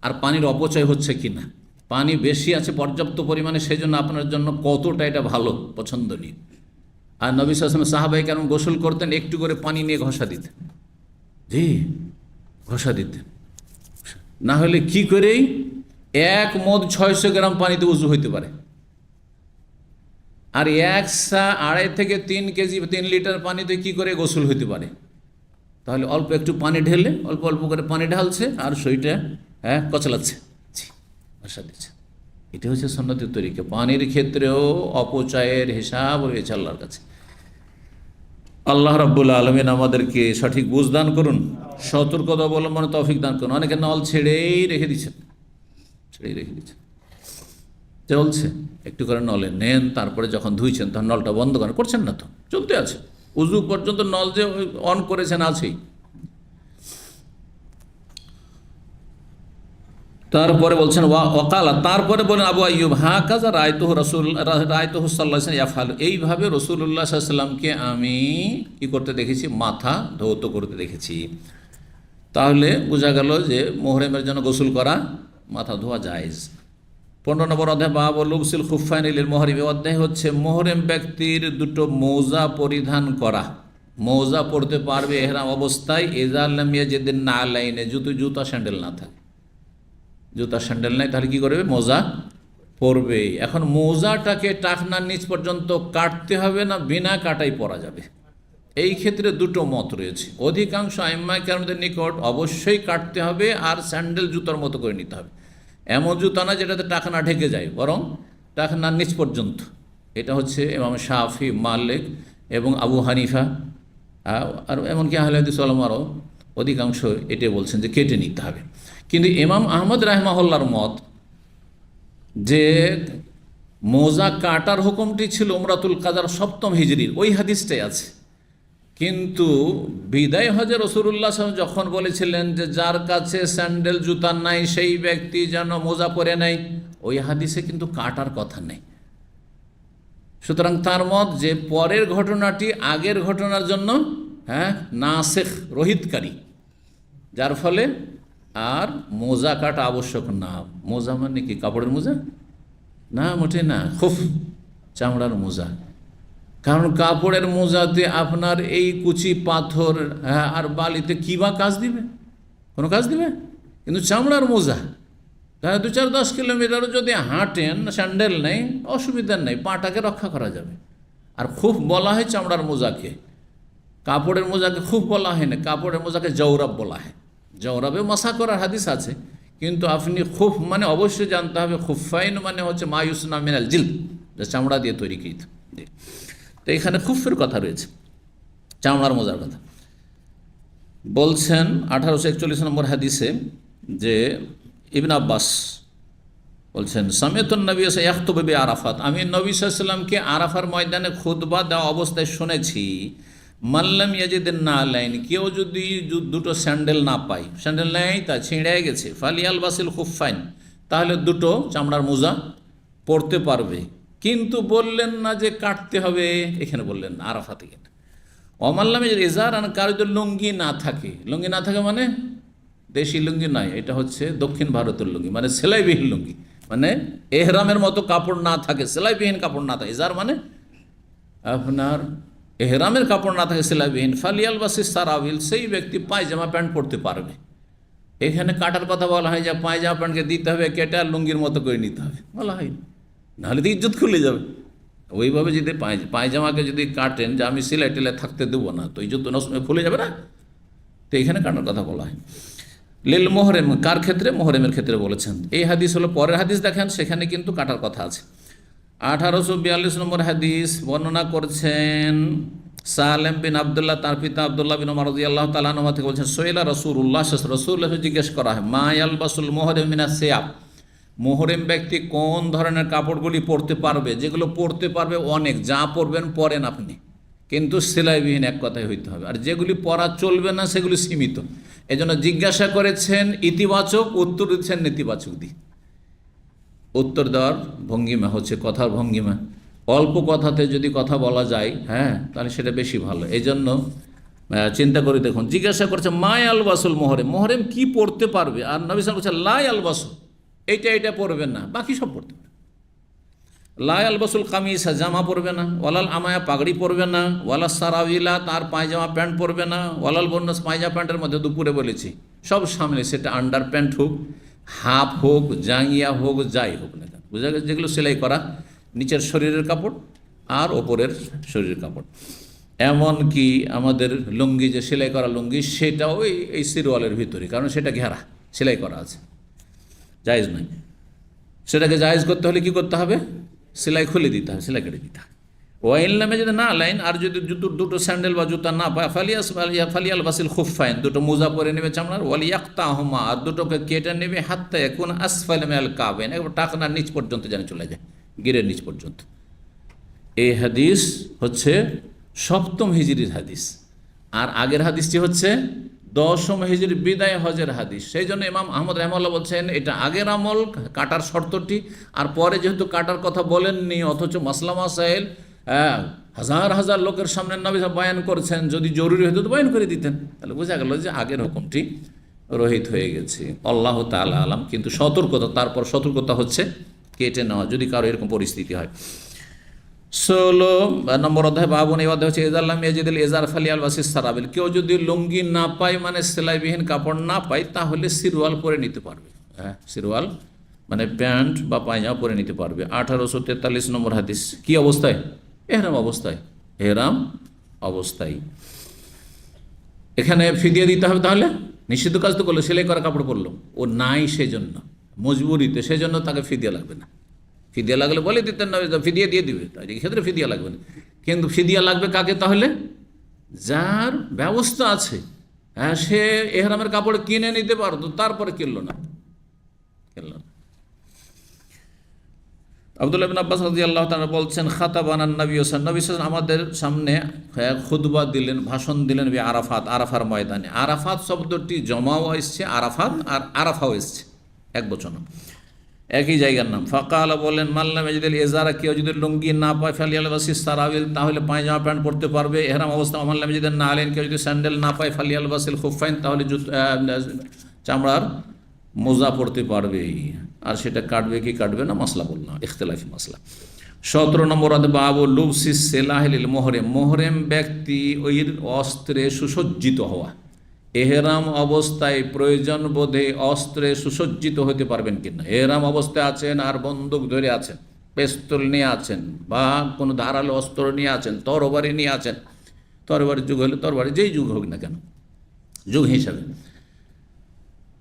আর পানির অপচয় হচ্ছে কি না, পানি বেশি আছে পর্যাপ্ত পরিমাণে, সেই জন্য আপনার জন্য কতটা এটা ভালো, পছন্দনীয়। আর নবী সাল্লাল্লাহু আলাইহি ওয়াসাল্লাম সাহাবায়ে কেরাম গোসল করতেন, একটু করে পানি নিয়ে ঘষা দিতেন, জি ঘষা দিতেন, না হলে কি করেই 1 মদ 600 গ্রাম পানিতে উজু হইতে পারে, আর 2.5 থেকে 3 কেজি 3 লিটার পানিতে কি করে গোসল হইতে পারে? তাহলে অল্প একটু পানি ঢেলে অল্প অল্প করে পানি ঢালছে আর শরীরটা কচলাচ্ছে, ভাষা দিচ্ছে। এটা হচ্ছে সুন্নতের তরিকা। পানির ক্ষেত্রেও অপচয়ের হিসাব রয়েছে আল্লাহর কাছে। আল্লাহ রাব্বুল আলামিন আমাদেরকে সঠিক বুঝ দান করুন, সতর্কতা অবলম্বনে তৌফিক দান করুন। অনেকে নল ছেড়েই রেখে দিচ্ছেন, চলছে, একটু করে নলে নেন, তারপরে যখন ধুইছেন তখন নলটা বন্ধ করেন, করছেন না তো, চলতে আছে। উজু পর্যন্ত নল যে অন করেছেন আছেই। তারপরে বলছেন ওয়াকালা, তারপরে বলেন আবু আইয়ুব, হাকাযা রাআইতুহু সাল্লাল্লাহু আলাইহি ওয়াসাল্লাম ইয়াফআলু, এইভাবে রাসূলুল্লাহ সাল্লাল্লাহু আলাইহি ওয়াসাল্লামকে আমি কি করতে দেখেছি? মাথা ধৌত করতে দেখেছি। তাহলে বোঝা গেল যে মুহরিমের জন্য গোসল করা, মাথা ধোয়া জায়েজ। 15 নম্বর অধ্যায় বাবু লুবসিল খুফাইনি লিল মুহরিম। অধ্যায় হচ্ছে মুহরিম ব্যক্তির দুটো মোজা পরিধান করা। মোজা পরতে পারবে ইহরাম অবস্থায় ইযা লাম ইয়াজিদিন নালাইনে, জুতা স্যান্ডেল না থাকে, জুতা স্যান্ডেল নাই, তাহলে কি করবে? মোজা পরবে। এখন মোজাটাকে টাকনার নিচ পর্যন্ত কাটতে হবে না বিনা কাটাই পরা যাবে? এই ক্ষেত্রে দুটো মত রয়েছে। অধিকাংশ আইম্মায়ে কেরামদের নিকট অবশ্যই কাটতে হবে আর স্যান্ডেল জুতার মতো করে নিতে হবে। এমন জুতা না যেটাতে টাকনা ঢেকে যায়, বরং টাকনার নিচ পর্যন্ত। এটা হচ্ছে ইমাম শাফি, মালিক এবং আবু হানিফা আর এমনকি আহলে হাদিস ওলামারও অধিকাংশ এটাই বলছেন যে কেটে নিতে হবে। কিন্তু ইমাম আহমদ রাহমাহুল্লাহর মত যে মোজা কাটার হুকুমটি ছিল উমরাতুল কাজার 7ম হিজরির, ওই হাদিসটাই আছে। কিন্তু বিদায় হজে রাসূলুল্লাহ সাল্লাল্লাহু আলাইহি ওয়াসাল্লাম যখন বলেছিলেন যে যার কাছে স্যান্ডেল জুতা নাই সেই ব্যক্তি যেন মোজা পরে নেয়, ওই হাদিসে কিন্তু কাটার কথা নেই। সুতরাং তার মত যে পরের ঘটনাটি আগের ঘটনার জন্য নাসেখ, রহিতকারী, যার ফলে আর মোজা কাটা আবশ্যক না। মোজা মানে কি কাপড়ের মোজা? না, মোটে না, খুব চামড়ার মোজা। কারণ কাপড়ের মোজাতে আপনার এই কুচি পাথর আর বালিতে কী বা কাজ দিবে? কোনো কাজ দিবে? কিন্তু চামড়ার মোজা, তাহলে 2-4-10 কিলোমিটারও যদি হাঁটেন, স্যান্ডেল নেই, অসুবিধা নেই, পাটাকে রক্ষা করা যাবে। আর খুব বলা হয় চামড়ার মোজাকে, কাপড়ের মোজাকে খুব বলা হয় না, কাপড়ের মোজাকে জওরাব বলা হয়। জওরাবে মাসা করার হাদিস আছে, কিন্তু আপনি খুব মানে অবশ্যই জানতে হবে খুফাইন মানে হচ্ছে মায়ুসনা মিনাল জিলদ, যা চামড়া দিয়ে তৈরি কৃত। তো এখানে খুফের কথা রয়েছে, চামড়ার মোজার কথা বলছেন। 1841 নম্বর হাদিসে যে ইবনে আব্বাস বলছেন, সামিতুন নবী ইয়াখতুবু বিআরাফাত, আমি নবী সাল্লাল্লাহু আলাইহি ওয়াসাল্লামকে আরাফার ময়দানে খুতবা দেওয়া অবস্থায় শুনেছি। মাল্লাম ইয়াজিদিন নালাইন, কেউ যদি দুটো স্যান্ডেল না পায়, স্যান্ডেল নেই, তা ছিঁড়ে গেছে, ফালিয়াল বাসিল খুফাইন, তাহলে দুটো চামড়ার মোজা পরতে পারবে। কিন্তু বললেন না যে কাটতে হবে, এখানে বললেন না, আরাফাতে গেলে। অমাল্লাম রেজার, আর কারো যদি লুঙ্গি না থাকে, লুঙ্গি না থাকে মানে দেশি লুঙ্গি নয়, এটা হচ্ছে দক্ষিণ ভারতের লুঙ্গি, মানে সেলাইবিহীন লুঙ্গি, মানে এহরামের মতো কাপড় না থাকে, সেলাইবিহীন কাপড় না থাকে। এজার মানে আপনার এহরামের কাপড় না থাকে, সেলাইবিহীন। ফালিয়াল বাসিস সারাবিল, সেই ব্যক্তি পায়জামা প্যান্ট পরতে পারবে। এখানে কাটার কথা বলা হয় যে পায়জামা প্যান্টকে দিতে হবে কেটে আর লুঙ্গির মতো করে নিতে হবে, বলা হয়, নাহলে তো ইজ্জত খুলে যাবে। ওইভাবে যদি পায়জামাকে যদি কাটেন যে আমি সেলাই টেলাই থাকতে দেবো না, তো ইজ্জত খুলে যাবে না। তো এখানে কাটার কথা বলা হয়। লিল মোহরেম, কার ক্ষেত্রে? মোহরেমের ক্ষেত্রে বলেছেন। এই হাদিস হলো পরের হাদিস, দেখেন সেখানে কিন্তু কাটার কথা আছে। 1842 নম্বর হাদিস বর্ণনা করছেন সালেম বিন আবদুল্লাহ, তার পিতা আবদুল্লাহ বিন ওমর রাদিয়াল্লাহু তাআলা আনহু থেকে বলছেন, সোয়েলা রাসূলুল্লাহ রাসূলুল্লাহ জিজ্ঞেস করা হয়, মা ইয়ালবাসুল মুহরিম মিনাস সিয়াব, মুহরিম ব্যক্তি কোন ধরনের কাপড়গুলি পরতে পারবে? যেগুলো পরতে পারবে অনেক, যা পরবেন পরেন আপনি, কিন্তু সেলাইবিহীন, এক কথায় হইতে হবে। আর যেগুলি পরা চলবে না সেগুলি সীমিত। এজন্য জিজ্ঞাসা করেছেন ইতিবাচক, উত্তর দিচ্ছেন নেতিবাচক দিয়ে। উত্তর দেওয়ার ভঙ্গিমা হচ্ছে কথার ভঙ্গিমা। অল্প কথাতে যদি কথা বলা যায়, তাহলে সেটা বেশি ভালো। এই জন্য চিন্তা করে দেখুন, জিজ্ঞাসা করছে মা আলবাসুল মোহরেম, মোহরেম কি পড়তে পারবে? আর নবী সাল্লাল্লাহু আলাইহি ওয়াসাল্লাম বলছে লা আলবাসু, এইটা পড়বেন না, বাকি সব পড়তে পারবে। লা আলবাসুল কামিসা, জামা পরবে না, ওয়ালাল আমায়া, পাগড়ি পরবে না, ওয়ালাল সারাউইলা, তার পায়জামা প্যান্ট পরবে না, ওয়ালাল বন্নাস, পায়জামা প্যান্টের মধ্যে দুপুরে বলেছি সব সামনে, সেটা আন্ডার প্যান্ট হোক, হাফ হোক, জাঙ্গিয়া হোক, যাই হোক না কেন, বোঝা গেছে, যেগুলো সেলাই করা নিচের শরীরের কাপড় আর ওপরের শরীরের কাপড়। এমনকি আমাদের লুঙ্গি, যে সেলাই করা লুঙ্গি, সেটাও এই সিরওয়ালের ভিতরে, কারণ সেটা ঘেরা সেলাই করা আছে, জায়েজ নয়। সেটাকে জায়েজ করতে হলে কি করতে হবে? সেলাই খুলে দিতে হবে, সেলাই কেটে দিতে হবে। ওয়াইল নামে যদি না লাইন, আর যদি দুটো স্যান্ডেল বা জুতা না পায়, ফালিয়াল বাসিল খুফাইন, দুটো মোজা পরে নেবে চামড়ার, ওয়ালিয়াক্তাহুমা, আর দুটোকে কেটে নেবে, হাত্তা ইয়াকুন আসফাল মিনাল কাবাইন, একবার টাকনার নিচ পর্যন্ত যেন চলে যায়, গিরের নিচ পর্যন্ত। এই হাদিস হচ্ছে 7ম হিজরির হাদিস, আর আগের হাদিসটি হচ্ছে 10ম হিজরি বিদায় হজের হাদিস। সেই জন্য ইমাম আহমদ রাহমাহুল্লাহ বলছেন এটা আগের আমল, কাটার শর্তটি, আর পরে যেহেতু কাটার কথা বলেননি, অথচ মাসলা মাসাইল হাজার হাজার লোকের সামনে নবী সাহেব বয়ান করেছেন, যদি জরুরি হতো তো বয়ান করে দিতেন, তাহলে বোঝা গেল যে আগের হুকুমটি রহিত হয়ে গেছে। আল্লাহ তাআলা আলাম। কিন্তু সতর্কতা, তারপর সতর্কতা হচ্ছে কেটে নেওয়া যদি কারো এরকম পরিস্থিতি হয়। 16 নম্বর অধ্যায়, বাবুন, এই অধ্যায় হচ্ছে এজাল্লাম ইয়াজিদুল এজার ফালিয়াল বাসিস সারাবিল। কেউ যদি লুঙ্গি না পায়, মানে সেলাইবিহীন কাপড় না পায়, তাহলে সিরওয়াল পরে নিতে পারবে। সিরওয়াল মানে প্যান্ট বা পায়জামা পরে নিতে পারবে। 1843 নম্বর হাদিস, কি অবস্থায়? এহরাম অবস্থায়, এহরাম অবস্থায়। এখানে ফিদিয়া দিতে হবে। তাহলে নিষিদ্ধ কাজ তো করলো, সেলাই করা কাপড় পরলো, ও নাই সেজন্য, মজবুরিতে, সেজন্য তাকে ফিদিয়া লাগবে না। ফিদিয়া লাগলে বলে দিতেন না, ফিদিয়া দিয়ে দিবে, এই ক্ষেত্রে ফিদিয়া লাগবে না। কিন্তু ফিদিয়া লাগবে কাকে? তাহলে যার ব্যবস্থা আছে, সে এহরামের কাপড় কিনে নিতে পারতো, তারপরে কিনলো না। আব্দুল্লাহ ইবনে আব্বাস রাদিয়াল্লাহু তাআলা বলছেন, খাতাবানান নবী সাল্লাল্লাহু আলাইহি ওয়াসাল্লাম, আমাদের সামনে খুতবা দিলেন, ভাষণ দিলেন, আরাফাত, আরাফার ময়দানে। আরাফাত শব্দটি জমাও এসছে, আরাফাত আর আরাফাও এসছে, এক বচন, একই জায়গার নাম। ফাকালা, বলেন, মাল্লাম ইয়াজিদুল এজারা, কেউ যদি লুঙ্গি না পায়, ফালিয়াল বাসিস সারাবিল, তাহলে পায়জামা প্যান্ট পরতে পারবে এহরাম অবস্থা। মাল্লাম ইয়াজিদুল না আলেন, কেউ যদি স্যান্ডেল না পায়, ফালিয়াল বাসিল খুফাইন, তাহলে চামড়ার মোজা পড়তে পারবে। আর সেটা কাটবে কি কাটবে না, মাসলা বললাম, ইখতিলাফি মাসলা। 17 নম্বর বাবু লুবসিস সেলাহিল মোহরেম, মোহরেম ব্যক্তি ওই অস্ত্রে সুসজ্জিত হওয়া। এহরাম অবস্থায় প্রয়োজন বোধে অস্ত্রে সুসজ্জিত হতে পারবেন কিনা। এহরাম অবস্থায় আছেন আর বন্দুক ধরে আছেন, পেস্তল নিয়ে আছেন, বা কোনো ধারালো অস্ত্র নিয়ে আছেন, তরবারি নিয়ে আছেন, তরবারির যুগ হলে তরবারি, যেই যুগ হোক না কেন, যুগ হিসাবে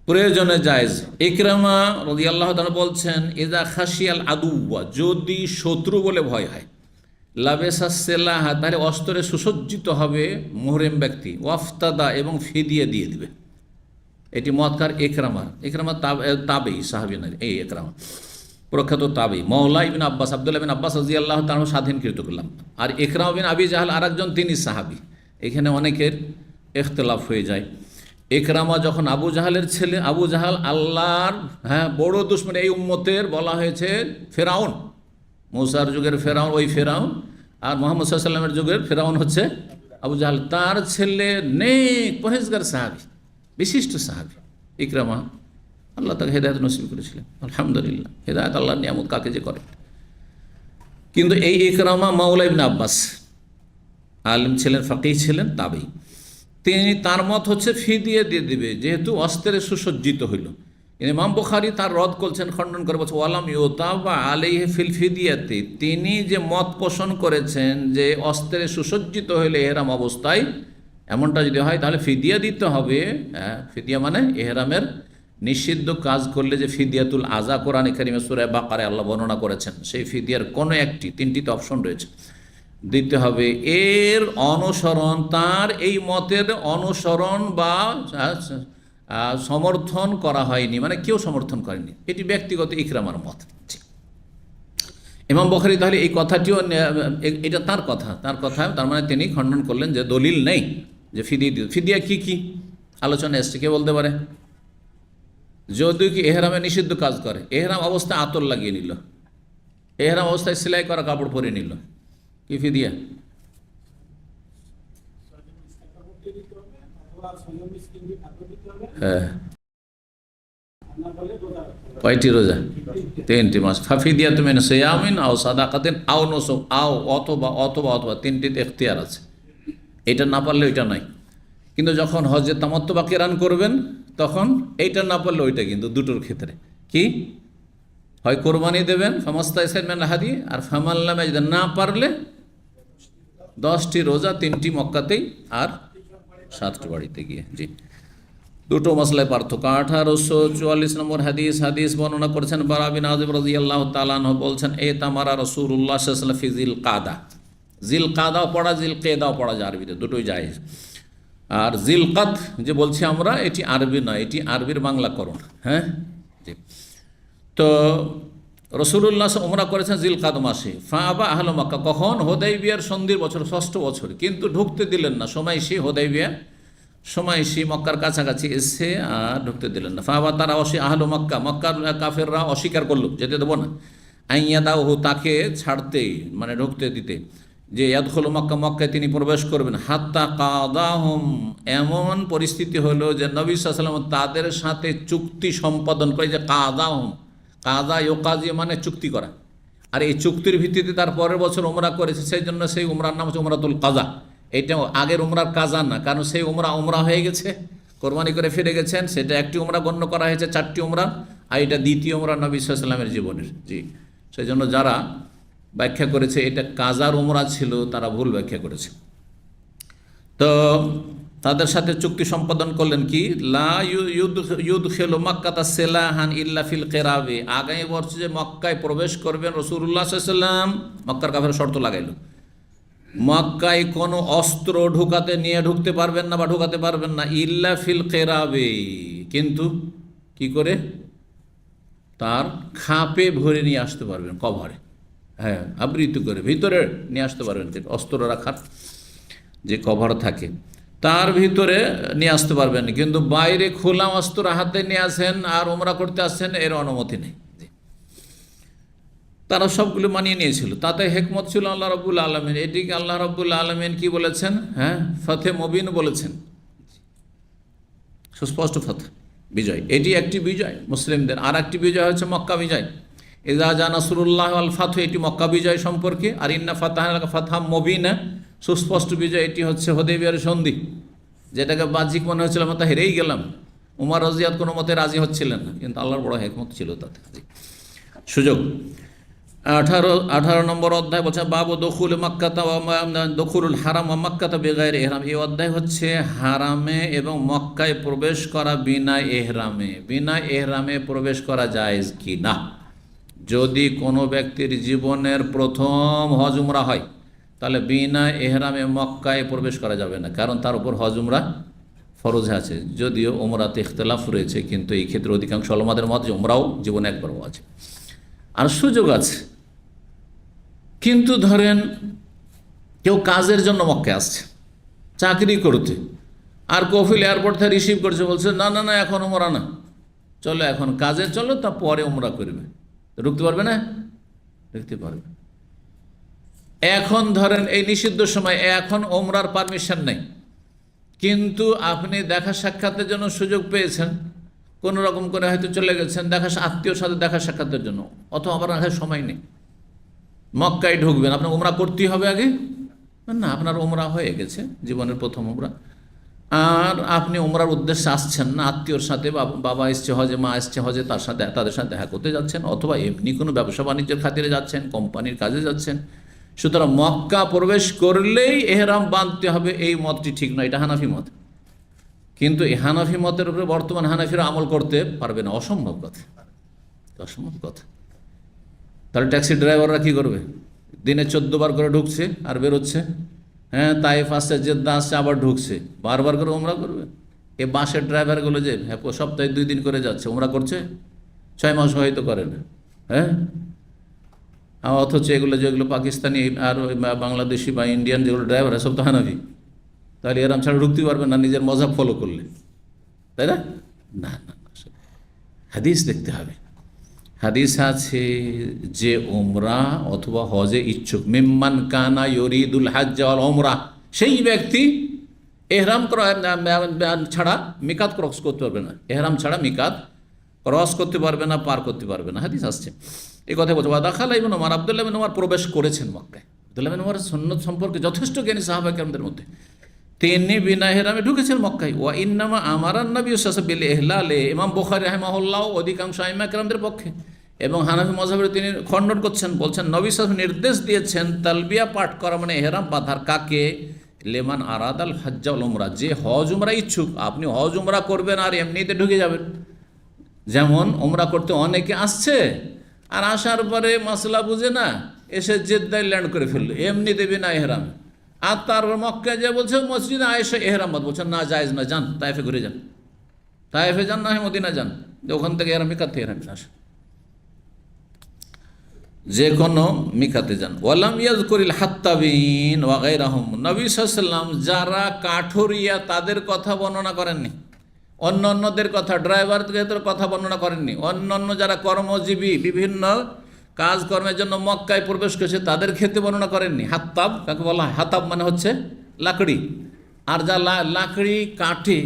প্রয়োজনে জায়েজ। ইকরামা রাদিয়াল্লাহু তাআলা বলছেন, ইজা খাশিয়াল আদুওয়া, যদি শত্রু বলে ভয় হয়, লাবেসা সেলাহা, তাহলে অস্ত্রে সুসজ্জিত হবে মুহরিম ব্যক্তি, ওয়াফতাদা, এবং ফিদিয়া দিয়ে দিবে। এটি মতকার ইকরামার, ইকরামা তাবেই, সাহাবী নয়, এই ইকরামা প্রখ্যাত তাবেই, মাওলা ইবনে আব্বাস, আব্দুল্লাহ বিন আব্বাস রাদিয়াল্লাহু তাআলা স্বাধীনকৃত করলাম। আর ইকরামা বিন আবি জাহল আরেকজন, তিনি সাহাবী। এখানে অনেকের ইখতিলাফ হয়ে যায়। ইকরামা যখন আবু জাহালের ছেলে, আবু জাহাল আল্লাহর বড় দুশমন, এই উম্মতের বলা হয়েছে ফেরাউন, মূসার যুগের ফেরাউন ওই ফেরাউন, আর মুহাম্মদ সাল্লাল্লাহু আলাইহি ওয়াসাল্লামের যুগের ফেরাউন হচ্ছে আবু জাহাল। তার ছেলে নেক পরহেজগার সাহাবী, বিশিষ্ট সাহাবী ইকরামা, আল্লাহ তাকে হেদায়েত নসিব করেছিলেন। আলহামদুলিল্লাহ, হেদায়েত আল্লাহর নিয়ামত কাকে যে করে। কিন্তু এই ইকরামা মাওলা ইবনে আব্বাস, আলিম ছিলেন, ফাকিহ ছিলেন, তাবেই। তিনি, তার মত হচ্ছে ফিদিয়া দিয়ে দিবে, যেহেতু অস্ত্রে সুসজ্জিত হইল। ইমাম বুখারী তার রদ করছেন, খণ্ডন করে বলছে, ওয়ালাম ইউতাবা আলাইহি ফিল ফিদিয়াতি, তিনি যে মত পোষণ করেছেন যে অস্ত্রে সুসজ্জিত হইলে এহরাম অবস্থায় এমনটা যদি হয়, তাহলে ফিদিয়া দিতে হবে। ফিদিয়া মানে এহরামের নিষিদ্ধ কাজ করলে যে ফিদিয়াতুল আজা, কোরআনে কারিমে সূরা বাকারায় আল্লাহ বর্ণনা করেছেন, সেই ফিদিয়ার কোনো একটি, 3টিতে অপশন রয়েছে, দিতে হবে। এর অনুসরণ, তার এই মতের অনুসরণ বা সমর্থন করা হয়নি, মানে কেউ সমর্থন করেনি, এটি ব্যক্তিগত ইকরামার মত। ইমাম বুখারী তাহলে এই কথাটিও, এটা তার কথা, তার মানে তিনি খণ্ডন করলেন যে দলিল নেই যে ফিদিয়া কি কি আলোচনা এসছে, কে বলতে পারে? যদি কি এহরামে নিষিদ্ধ কাজ করে, এহরাম অবস্থায় আতর লাগিয়ে নিল, এহরাম অবস্থায় সেলাই করা কাপড় পরে নিল, কি ফিদিয়া? হ্যাঁ, কয়টি রোজা? 3টি মাস। ফাফিদিয়া তুমি সিয়ামিন আও সাদাকাতিন আও নুসুক আও, অথবা অথবা অথবা, 3টিতে ইখতিয়ার আছে, এটা না পারলে ওইটা নাই। কিন্তু যখন হজে তামাত্তু বা কিরান করবেন, তখন এইটা না পারলে ওইটা, কিন্তু দুটোর ক্ষেত্রে কি হয়, কোরবানি দেবেন, ফামাস্তাইসার মিনাল হাদি, আর ফামাল্লাম ইয়াজিদ, না পারলে 10টি রোজা 3টি মক্কাতেই আর 7টি বাড়িতে গিয়ে। জি, দুটো মশলায় পার্থক্য। 1844 নম্বর হাদিস বর্ণনা করেছেন বারা বিন আযিব রাদিয়াল্লাহু তাআলা আনহু, বলছেন এ তামারা রাসূলুল্লাহ সাল্লাল্লাহু আলাইহি ওয়াসাল্লাম ফি জিল কাদা। জিল কাদাও পড়া, জিল কেদাও পড়া যায় আরবিতে, দুটোই জায়েজ। আর জিলকাত যে বলছি আমরা, এটি আরবি নয়, এটি আরবির বাংলাকরণ। হ্যাঁ, জি। তো রাসূলুল্লাহ উমরা করেছেন জিলকাদ মাসে। ফাআবা আহলু মক্কা, কখন? হুদাইবিয়ার সন্ধির বছর, 6ষ্ঠ বছর, কিন্তু ঢুকতে দিলেন না। সময়সী হুদাইবিয়া, সময়সী মক্কার কাছাকাছি এসে আর ঢুকতে দিলেন না। ফাআবা, তারা আহলু মক্কা, মক্কার কাফেররা অস্বীকার করলো, যেতে দেবো না। আইয়াদাহু, তাকে ছাড়তে, মানে ঢুকতে দিতে, যে ইয়াদখুলু মক্কা, মক্কায় তিনি প্রবেশ করবেন। হাত্তা কাদাহুম, এমন পরিস্থিতি হলো যে নবী সাল্লাল্লাহু আলাইহি ওয়াসাল্লাম তাদের সাথে চুক্তি সম্পাদন করে। যে কাদাহুম, কাদা ইউকাজি মানে চুক্তি করা, আর এই চুক্তির ভিত্তিতে তার পরের বছর উমরা করেছে, সেই জন্য সেই উমরার নাম হচ্ছে উমরাতুল কাজা। এটা আগের উমরার কাজা না, কারণ সেই উমরা হয়ে গেছে, কোরবানি করে ফিরে গেছেন, সেটা একটি উমরা গণ্য করা হয়েছে 4টি উমরা, আর এটা দ্বিতীয় উমরা নবী সাল্লাল্লাহু আলাইহি ওয়াসাল্লামের জীবনের। জি, সেই জন্য যারা ব্যাখ্যা করেছে এটা কাজার উমরা ছিল, তারা ভুল ব্যাখ্যা করেছে। তো তাদের সাথে চুক্তি সম্পাদন করলেন কি, লা ইউদখিলু মাক্কাতা সিলাহান ইল্লা ফিল কিরাবি, আগামী বছর যে মক্কায় প্রবেশ করবেন রাসূলুল্লাহ সাল্লাল্লাহু আলাইহি ওয়াসাল্লাম, মক্কার কাফের শর্ত লাগাইল, মক্কায় কোনো অস্ত্র ঢুকতে পারবেন না বা ঢুকাতে পারবেন না, ইল্লা ফিল কিরাবি, কিন্তু কি করে? তার খাপে ভরে নিয়ে আসতে পারবেন, কভারে, হ্যাঁ, আবৃত করে ভিতরে নিয়ে আসতে পারবেন, অস্ত্র রাখার যে কভার থাকে তার ভিতরে নিয়ে আসতে পারবেন, কিন্তু বাইরে খোলা অস্ত্র হাতে নিয়ে আসেন আর উমরা করতে আসছেন, এর অনুমতি নেই। তারা সবগুলো মানিয়ে নিয়েছিল, তাতে হেকমত ছিল আল্লাহ রাব্বুল আলামিন। এটিকে আল্লাহ রাব্বুল আলামিন কি বলেছেন? হ্যাঁ, ফাতহে মুবিন বলেছেন, সুস্পষ্ট ফাতহ, বিজয়। এটি একটি বিজয় মুসলিমদের। আর একটি বিজয় হচ্ছে মক্কা বিজয়, ইযা জা নাসরুল্লাহ ওয়াল ফাতহু, এটি মক্কা বিজয় সম্পর্কে। আর ইন্না ফাতাহনাকা ফাতহাম মুবিনা, সুস্পষ্ট বিজয়, এটি হচ্ছে হুদাইবিয়ার সন্ধি, যেটাকে বাহ্যিক মনে হচ্ছিল আমরা তা হেরেই গেলাম। উমর রাজিয়াত কোনো মতে রাজি হচ্ছিলেন না, কিন্তু আল্লাহর বড় হিকমত ছিল তাতে, সুযোগ। 18 নম্বর অধ্যায় বলছে বাবু দখুল মাক্কাতা দখুলুল হারাম ওয়া মাক্কাতা বিগাইরি ইহরাম। এই অধ্যায় হচ্ছে হারামে এবং মক্কায় প্রবেশ করা বিনা এহরামে। বিনা এহরামে প্রবেশ করা জায়েজ কি না? যদি কোনো ব্যক্তির জীবনের প্রথম হজ উমরা হয়, তাহলে বিনা এহরামে মক্কায় প্রবেশ করা যাবে না, কারণ তার উপর হজ উমরা ফরজ আছে। যদিও উমরাতে ইখতিলাফ রয়েছে, কিন্তু এই ক্ষেত্রে অধিকাংশ উলামাদের মত যে উমরাও জীবনে একবার আছে। আর সুযোগ আছে, কিন্তু ধরেন কেউ কাজের জন্য মক্কায় আসছে, চাকরি করতে, আর কফিল এয়ারপোর্ট থেকে রিসিভ করছে, বলছে না না না এখন উমরা না, চলো এখন কাজে চলো, তা পরে উমরা করবে। ঢুকতে পারবে না? ঢুকতে পারবে। এখন ধরেন এই নিষিদ্ধ সময়, এখন উমরার পারমিশন নেই, কিন্তু আপনি দেখা সাক্ষাতের জন্য সুযোগ পেয়েছেন, কোনো রকম করে হয়তো চলে গেছেন আত্মীয়র সাথে দেখা সাক্ষাতের জন্য, অথবা আপনার কাছে সময় নেই, মক্কায় ঢুকবেন, আপনার উমরা করতেই হবে আগে না? আপনার উমরা হয়ে গেছে, জীবনের প্রথম উমরা, আর আপনি উমরার উদ্দেশ্যে আসছেন না, আত্মীয়র সাথে, বাবা এসছে হজে, মা এসছে হজে, তাদের সাথে দেখা করতে যাচ্ছেন, অথবা এমনি কোনো ব্যবসা বাণিজ্যের খাতিরে যাচ্ছেন, কোম্পানির কাজে যাচ্ছেন। সুতরাং মক্কা প্রবেশ করলেই এহরাম বাঁধতে হবে, এই মতটি ঠিক নয়, এটা হানাফি মত। কিন্তু এই হানাফি মতের উপরে বর্তমান হানাফিরা আমল করতে পারবে না, অসম্ভব কথা, অসম্ভব কথা। তাহলে ট্যাক্সি ড্রাইভাররা কী করবে? দিনে 14 বার করে ঢুকছে আর বেরোচ্ছে, হ্যাঁ, তাইফ আসছে, জেদ্দা আসছে, আবার ঢুকছে, বারবার করে উমরা করবে। এ বাসের ড্রাইভারগুলো যে সপ্তাহে 2 দিন করে যাচ্ছে, উমরা করছে 6 মাস হয়তো করে না, হ্যাঁ। অথচ যেগুলো পাকিস্তানি আর বাংলাদেশি বা ইন্ডিয়ান যেগুলো ড্রাইভার, সব তো হানাফি, তাহলে এরম ছাড়া ঢুকতে পারবে না নিজের মজাব ফলো করলে, তাই না? না না, হাদিস দেখতে হবে। হাদিস আছে যে উমরা অথবা হজে ইচ্ছুক, মিম্মান কানা ইউরিদুল হজ্জ ওয়াল উমরা, সেই ব্যক্তি এহরাম ছাড়া মিকাত ক্রস করতে পারবে না, এহরাম ছাড়া মিকাত ক্রস করতে পারবে না, পার করতে পারবে না। হাদিস আসছে এই কথা বলছে। ওয়াদাখালা ইবনে উমর, আব্দুল্লাহ ইবনে উমর প্রবেশ করেছেন মক্কায়। আব্দুল্লাহ ইবনে উমর সুন্নাত সম্পর্কে যথেষ্ট জ্ঞানী সাহাবা কেরামদের মধ্যে, তিনি বিনা এহরামে ঢুকেছেন মক্কায়। ওয়া ইন্নামা আমারান নবী সাল্লাল্লাহু আলাইহি ওয়াসাল্লাম বিল ইহলাল, ইমাম বুখারী রাহিমাহুল্লাহ অধিকাংশ আইম্মা কেরামদের পক্ষে এবং হানাফি মযহাবের তিনি খণ্ডন করছেন, বলছেন নবী সাল্লাল্লাহু আলাইহি ওয়াসাল্লাম নির্দেশ দিয়েছেন তালবিয়া পাঠ করা মানে ইহরাম বাঁধার। কাকে? লেমান আরাদাল হজ্জ ওয়াল উমরা, যে হজ উমরা ইচ্ছুক। আপনি হজ উমরা করবেন আর এমনিতে ঢুকে যাবেন। যেমন উমরা করতে অনেকে আসছে, আর আসার পরে মাসলা বুঝে না, এসে জেদ্দায় ল্যান্ড করে ফেললো, এমনি দেবে না এহরাম। আর তারপর মক্কায় যে বলছে মসজিদে আয়েশা এহরাম বাঁধ, বলছেন না জায়েজ না, যান তায়েফে ঘুরে যান, তায়েফে যান না হয় মদিনা যান, যে ওখান থেকে এহরাম মিকাত থেকে এহরাম আসে, যে কোনো মিকাতে যান। ওয়ালাম ইয়াজকুরিল হাত্তাবিন ওয়া গায়রাহুম, নবী সাল্লাল্লাহু আলাইহি ওয়াসাল্লাম যারা কাঠুরিয়া তাদের কথা বর্ণনা করেননি, অন্য অন্যদের কথা, ড্রাইভারদের কথা বর্ণনা করেননি, অন্য অন্য যারা কর্মজীবী বিভিন্ন কাজকর্মের জন্য মক্কায় প্রবেশ করেছে তাদের ক্ষেত্রে বর্ণনা করেননি। হাত্তাব কাকে বলা হয়? হাতাব মানে হচ্ছে লাকড়ি, আর যা লাকড়ি কাঠে,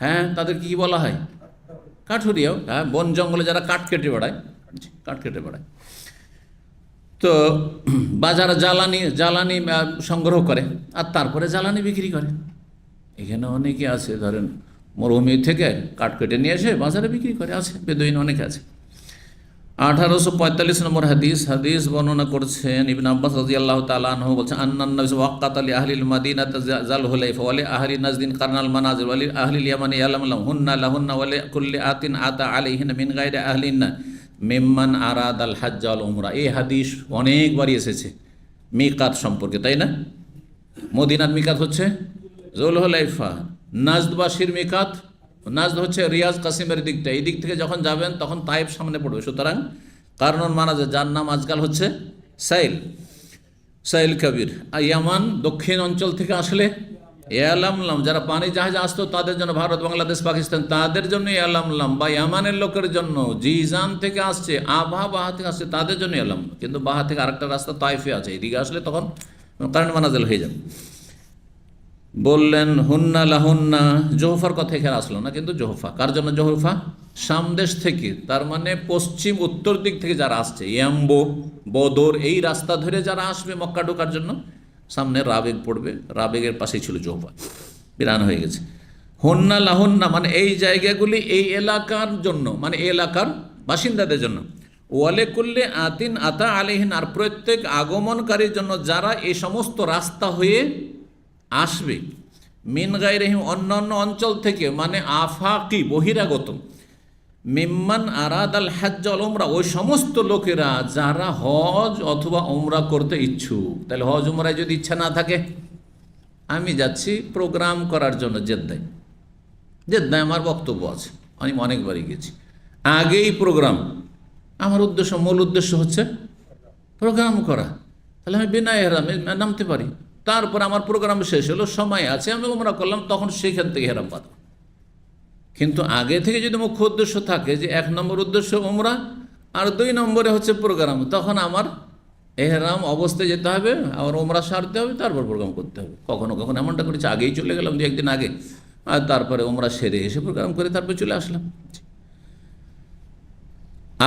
হ্যাঁ, তাদের কি বলা হয়? কাঠুরিয়াও। হ্যাঁ, বন জঙ্গলে যারা কাঠ কেটে বেড়ায়, কাঠ কেটে বেড়ায়, তো বাজারে জ্বালানি সংগ্রহ করে আর তারপরে জ্বালানি বিক্রি করে। এখানে অনেকে আছে, ধরেন মরুভূমি থেকে কাঠ কেটে নিয়ে এসে বাজারে বিক্রি করে, আছে বেদুইন অনেকে আছে। 1845 নম্বর হাদিস বর্ণনা করছেন ইবনে আব্বাস রাদিয়াল্লাহু তাআলা আনহু, বলছেন আন্নান নবী ওয়াক্কাত আলি আহলিল মাদিনাতি যাল হুলাইফা ওয়া লি আহলি নাজদিন কারনাল মানাজিল ওয়া লি আহলিল ইয়ামানি ইয়ালাম হুন্না লাহুন্না ওয়া লি কুল্লি আতিন আতা আলাইহিন মিন গায়রি আহলিনা মিম্মান আরাদাল হজ্জ ওয়াল উমরা। এই হাদিস অনেকবারই এসেছে মিকাত সম্পর্কে, তাই না? মদিনার মিকাত হচ্ছে জুল হুলাইফা, নাজদবাসীর মিকাত, নাজদ হচ্ছে রিয়াজ কাসিমের দিকটা, এই দিক থেকে যখন যাবেন তখন তায়েব সামনে পড়বে। সুতরাং কারনুল মানাজিল, যার নাম আজকাল হচ্ছে সাইল কবির। আর ইয়ামান দক্ষিণ অঞ্চল থেকে আসলে ইয়ালামলাম, যারা পানি জাহাজে আসতো তাদের জন্য, ভারত বাংলাদেশ পাকিস্তান তাদের জন্য ইয়ালামলাম, বা ইয়ামানের লোকের জন্য জিজান থেকে আসছে, বাহা থেকে আসছে তাদের জন্য ইয়ালাম। কিন্তু বাহা থেকে আরেকটা রাস্তা তাইফে আছে, এদিকে আসলে তখন কারণ মানাজিল হয়ে যাবে। বললেন হুন্না লাহুন্না, জোহফার কথা এখানে আসলো না, কিন্তু জোহফা কার জন্য? জোহফা সামদেশ থেকে, তার মানে পশ্চিম উত্তর দিক থেকে যারা আসছে, ইয়াম্বো বদর এই রাস্তা ধরে যারা আসবে মক্কা ঢোকার জন্য, সামনে রাবেগ পড়বে, রাবেগের পাশেই ছিল জোহফা, বিরান হয়ে গেছে। হুন্না লাহুন্না মানে এই জায়গাগুলি এই এলাকার জন্য, মানে এই এলাকার বাসিন্দাদের জন্য। ওয়ালে কুল্লে আতিন আতা আলাইহিন, আর প্রত্যেক আগমনকারীর জন্য যারা এই সমস্ত রাস্তা হয়ে আসবে, মিন গায়রিহিম অন্যান্য অঞ্চল থেকে, মানে আফাকি বহিরাগত, মিম্মান আরাদাল হজ্জ ওয়াল উমরা ওই সমস্ত লোকেরা যারা হজ অথবা উমরা করতে ইচ্ছুক। তাহলে হজ উমরায় যদি ইচ্ছা না থাকে, আমি যাচ্ছি প্রোগ্রাম করার জন্য জেদ্দায় আমার বক্তব্য আছে, আমি অনেকবারই গেছি, আগেই প্রোগ্রাম, আমার উদ্দেশ্য, মূল উদ্দেশ্য হচ্ছে প্রোগ্রাম করা, তাহলে আমি বিনা ইহরামে নামতে পারি। তারপর আমার প্রোগ্রাম শেষ হলো, সময় আছে, আমি উমরা করলাম, তখন সেইখান থেকে ইহরাম বাঁধব। কিন্তু আগে থেকে যদি মুখ্য উদ্দেশ্য থাকে যে 1 নম্বর উদ্দেশ্য উমরা আর 2 নম্বরে হচ্ছে প্রোগ্রাম, তখন আমার ইহরাম অবস্থায় যেতে হবে, আমার উমরা সারতে হবে, তারপর প্রোগ্রাম করতে হবে। কখনো কখনো এমনটা করেছি, আগেই চলে গেলাম 2-1 দিন আগে, আর তারপরে উমরা সেরে এসে প্রোগ্রাম করে তারপরে চলে আসলাম।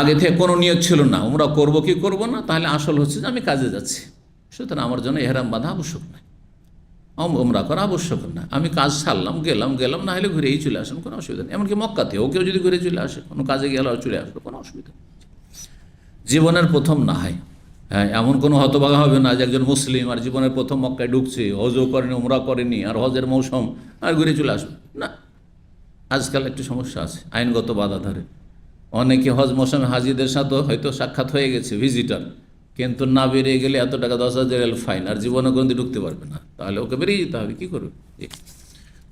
আগে থেকে কোনো নিয়ত ছিল না উমরা করব কি করব না, তাহলে আসল হচ্ছে যে আমি কাজে যাচ্ছি, সুতরাং আমার জন্য ইহরাম বাঁধা আবশ্যক নয়, উমরা করা আবশ্যক না। আমি কাজ সারলাম, গেলাম, না হলে ঘুরেই চলে আসেন, কোনো অসুবিধা নেই। এমনকি মক্কাতেও কেউ যদি ঘুরে চলে আসে, কোনো কাজে গেল আর চলে আসলো, কোনো অসুবিধা নেই। জীবনের প্রথম না হয়, হ্যাঁ, এমন কোনো হতভাগা হবে না যে একজন মুসলিম আর জীবনের প্রথম মক্কায় ঢুকছে, হজও করেনি, উমরা করেনি, আর হজের মৌসুম আর ঘুরে চলে আসবে না। আজকাল একটু সমস্যা আছে, আইনগত বাধা ধরে অনেকে হজ মৌসুমে হাজিদের সাথে হয়তো সাক্ষাৎ হয়ে গেছে, ভিজিটার, কিন্তু না বেরিয়ে গেলে এত টাকা 10,000 ফাইন, আর জীবনে কোনদিন ঢুকতে পারবে না, তাহলে ওকে বেরিয়ে যেতে হবে। কী করবে?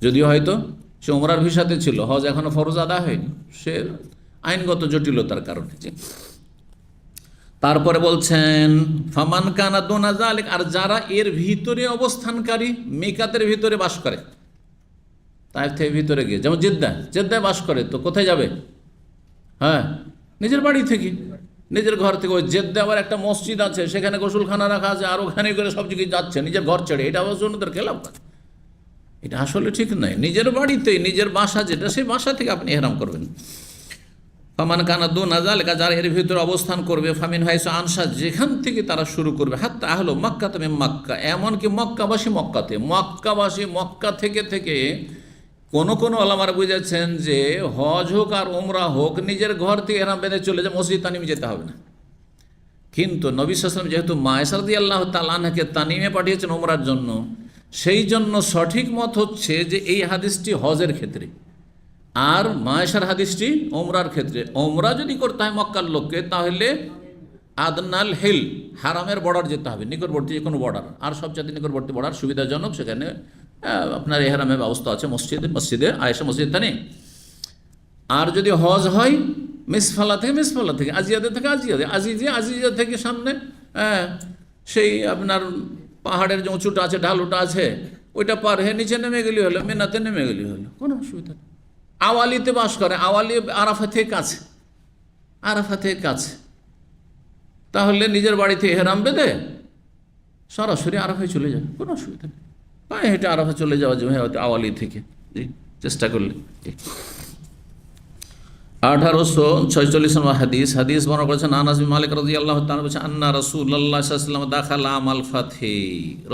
যদিও হয়তো সে উমরার ভিসাতে ছিল, হজ এখনও ফরজ আদা হয়নি, সে আইনগত জটিলতার কারণে। তারপরে বলছেন ফামান কানা দুনা যালিক, আর যারা এর ভিতরে অবস্থানকারী, মিকাতের ভিতরে বাস করে, তাইফ থেকে ভিতরে গিয়ে, যেমন জেদ্দায় বাস করে, তো কোথায় যাবে? হ্যাঁ, নিজের বাড়ি থেকে, নিজের ঘর থেকে। ওই জেদ্দে আবার একটা মসজিদ আছে, সেখানে গোসলখানা রাখা আছে, আর ওখানে করে সব জায়গায় যাচ্ছে নিজের ঘর ছেড়ে, এটা অবশ্য অন্যদের খেলাফ, এটা আসলে ঠিক নয়। নিজের বাড়িতে, নিজের বাসা যেটা, সেই বাসা থেকে আপনি ইহরাম করবেন। ফামান কানা দুনা যালিকা, যারা এর ভিতরে অবস্থান করবে, ফামিন হাইসু আনসা, যেখান থেকে তারা শুরু করবে, হাত্তা আহলো মক্কা, তুমি মক্কা, এমনকি মক্কাবাসী মক্কাতে, মক্কাবাসী মক্কা থেকে কোনো কোনো ওলামারা বুঝেছেন যে হজ হোক আর ওমরা হোক নিজের ঘর থেকে এহরাম বেঁধে চলে যায়, মসজিদ তানিমে যেতে হবে না। কিন্তু নবী সাল্লাল্লাহু আলাইহি ওয়াসাল্লাম যেহেতু মায়েশা রাদিয়াল্লাহু তাআলা আনহাকে তানিমে পাঠিয়েছেন ওমরার জন্য, সেই জন্য সঠিক মত হচ্ছে যে এই হাদিসটি হজের ক্ষেত্রে, আর মায়েশার হাদিসটি ওমরার ক্ষেত্রে। ওমরা যদি করতে হয় মক্কার লোককে, তাহলে আদনাল হিল, হারামের বর্ডার যেতে হবে, নিকটবর্তী যে কোনো বর্ডার, আর সবচেয়ে নিকটবর্তী বর্ডার সুবিধাজনক, সেখানে আপনার এহরামের ব্যবস্থা আছে মসজিদে আয়েশা মসজিদ নেই। আর যদি হজ হয় মিসফালা থেকে আজিজা থেকে সামনে সেই আপনার পাহাড়ের যে উঁচুটা আছে, ঢালুটা আছে, ওইটা পার হয়ে নিচে নেমে গেলে হলো, মেনাতে নেমে গেলে হলো, কোনো অসুবিধা নেই। আওয়ালিতে বাস করে, আওয়ালি আরাফা থেকে কাছে, তাহলে নিজের বাড়িতে এহরাম বেঁধে সরাসরি আরাফায় চলে যাবে, কোনো অসুবিধা নেই। পায়ে হেঁটে আরাফা চলে যাওয়া যাবে আওয়ালি থেকে, জি, চেষ্টা করলে। 1846 নম্বর হাদিস বর্ণনা করেছেন আনাস বিন মালিক রাদিয়াল্লাহু তাআলা বলেছেন আন্না রাসূলুল্লাহ সাল্লাল্লাহু আলাইহি ওয়াসাল্লাম দাখালা আমাল ফাতহি,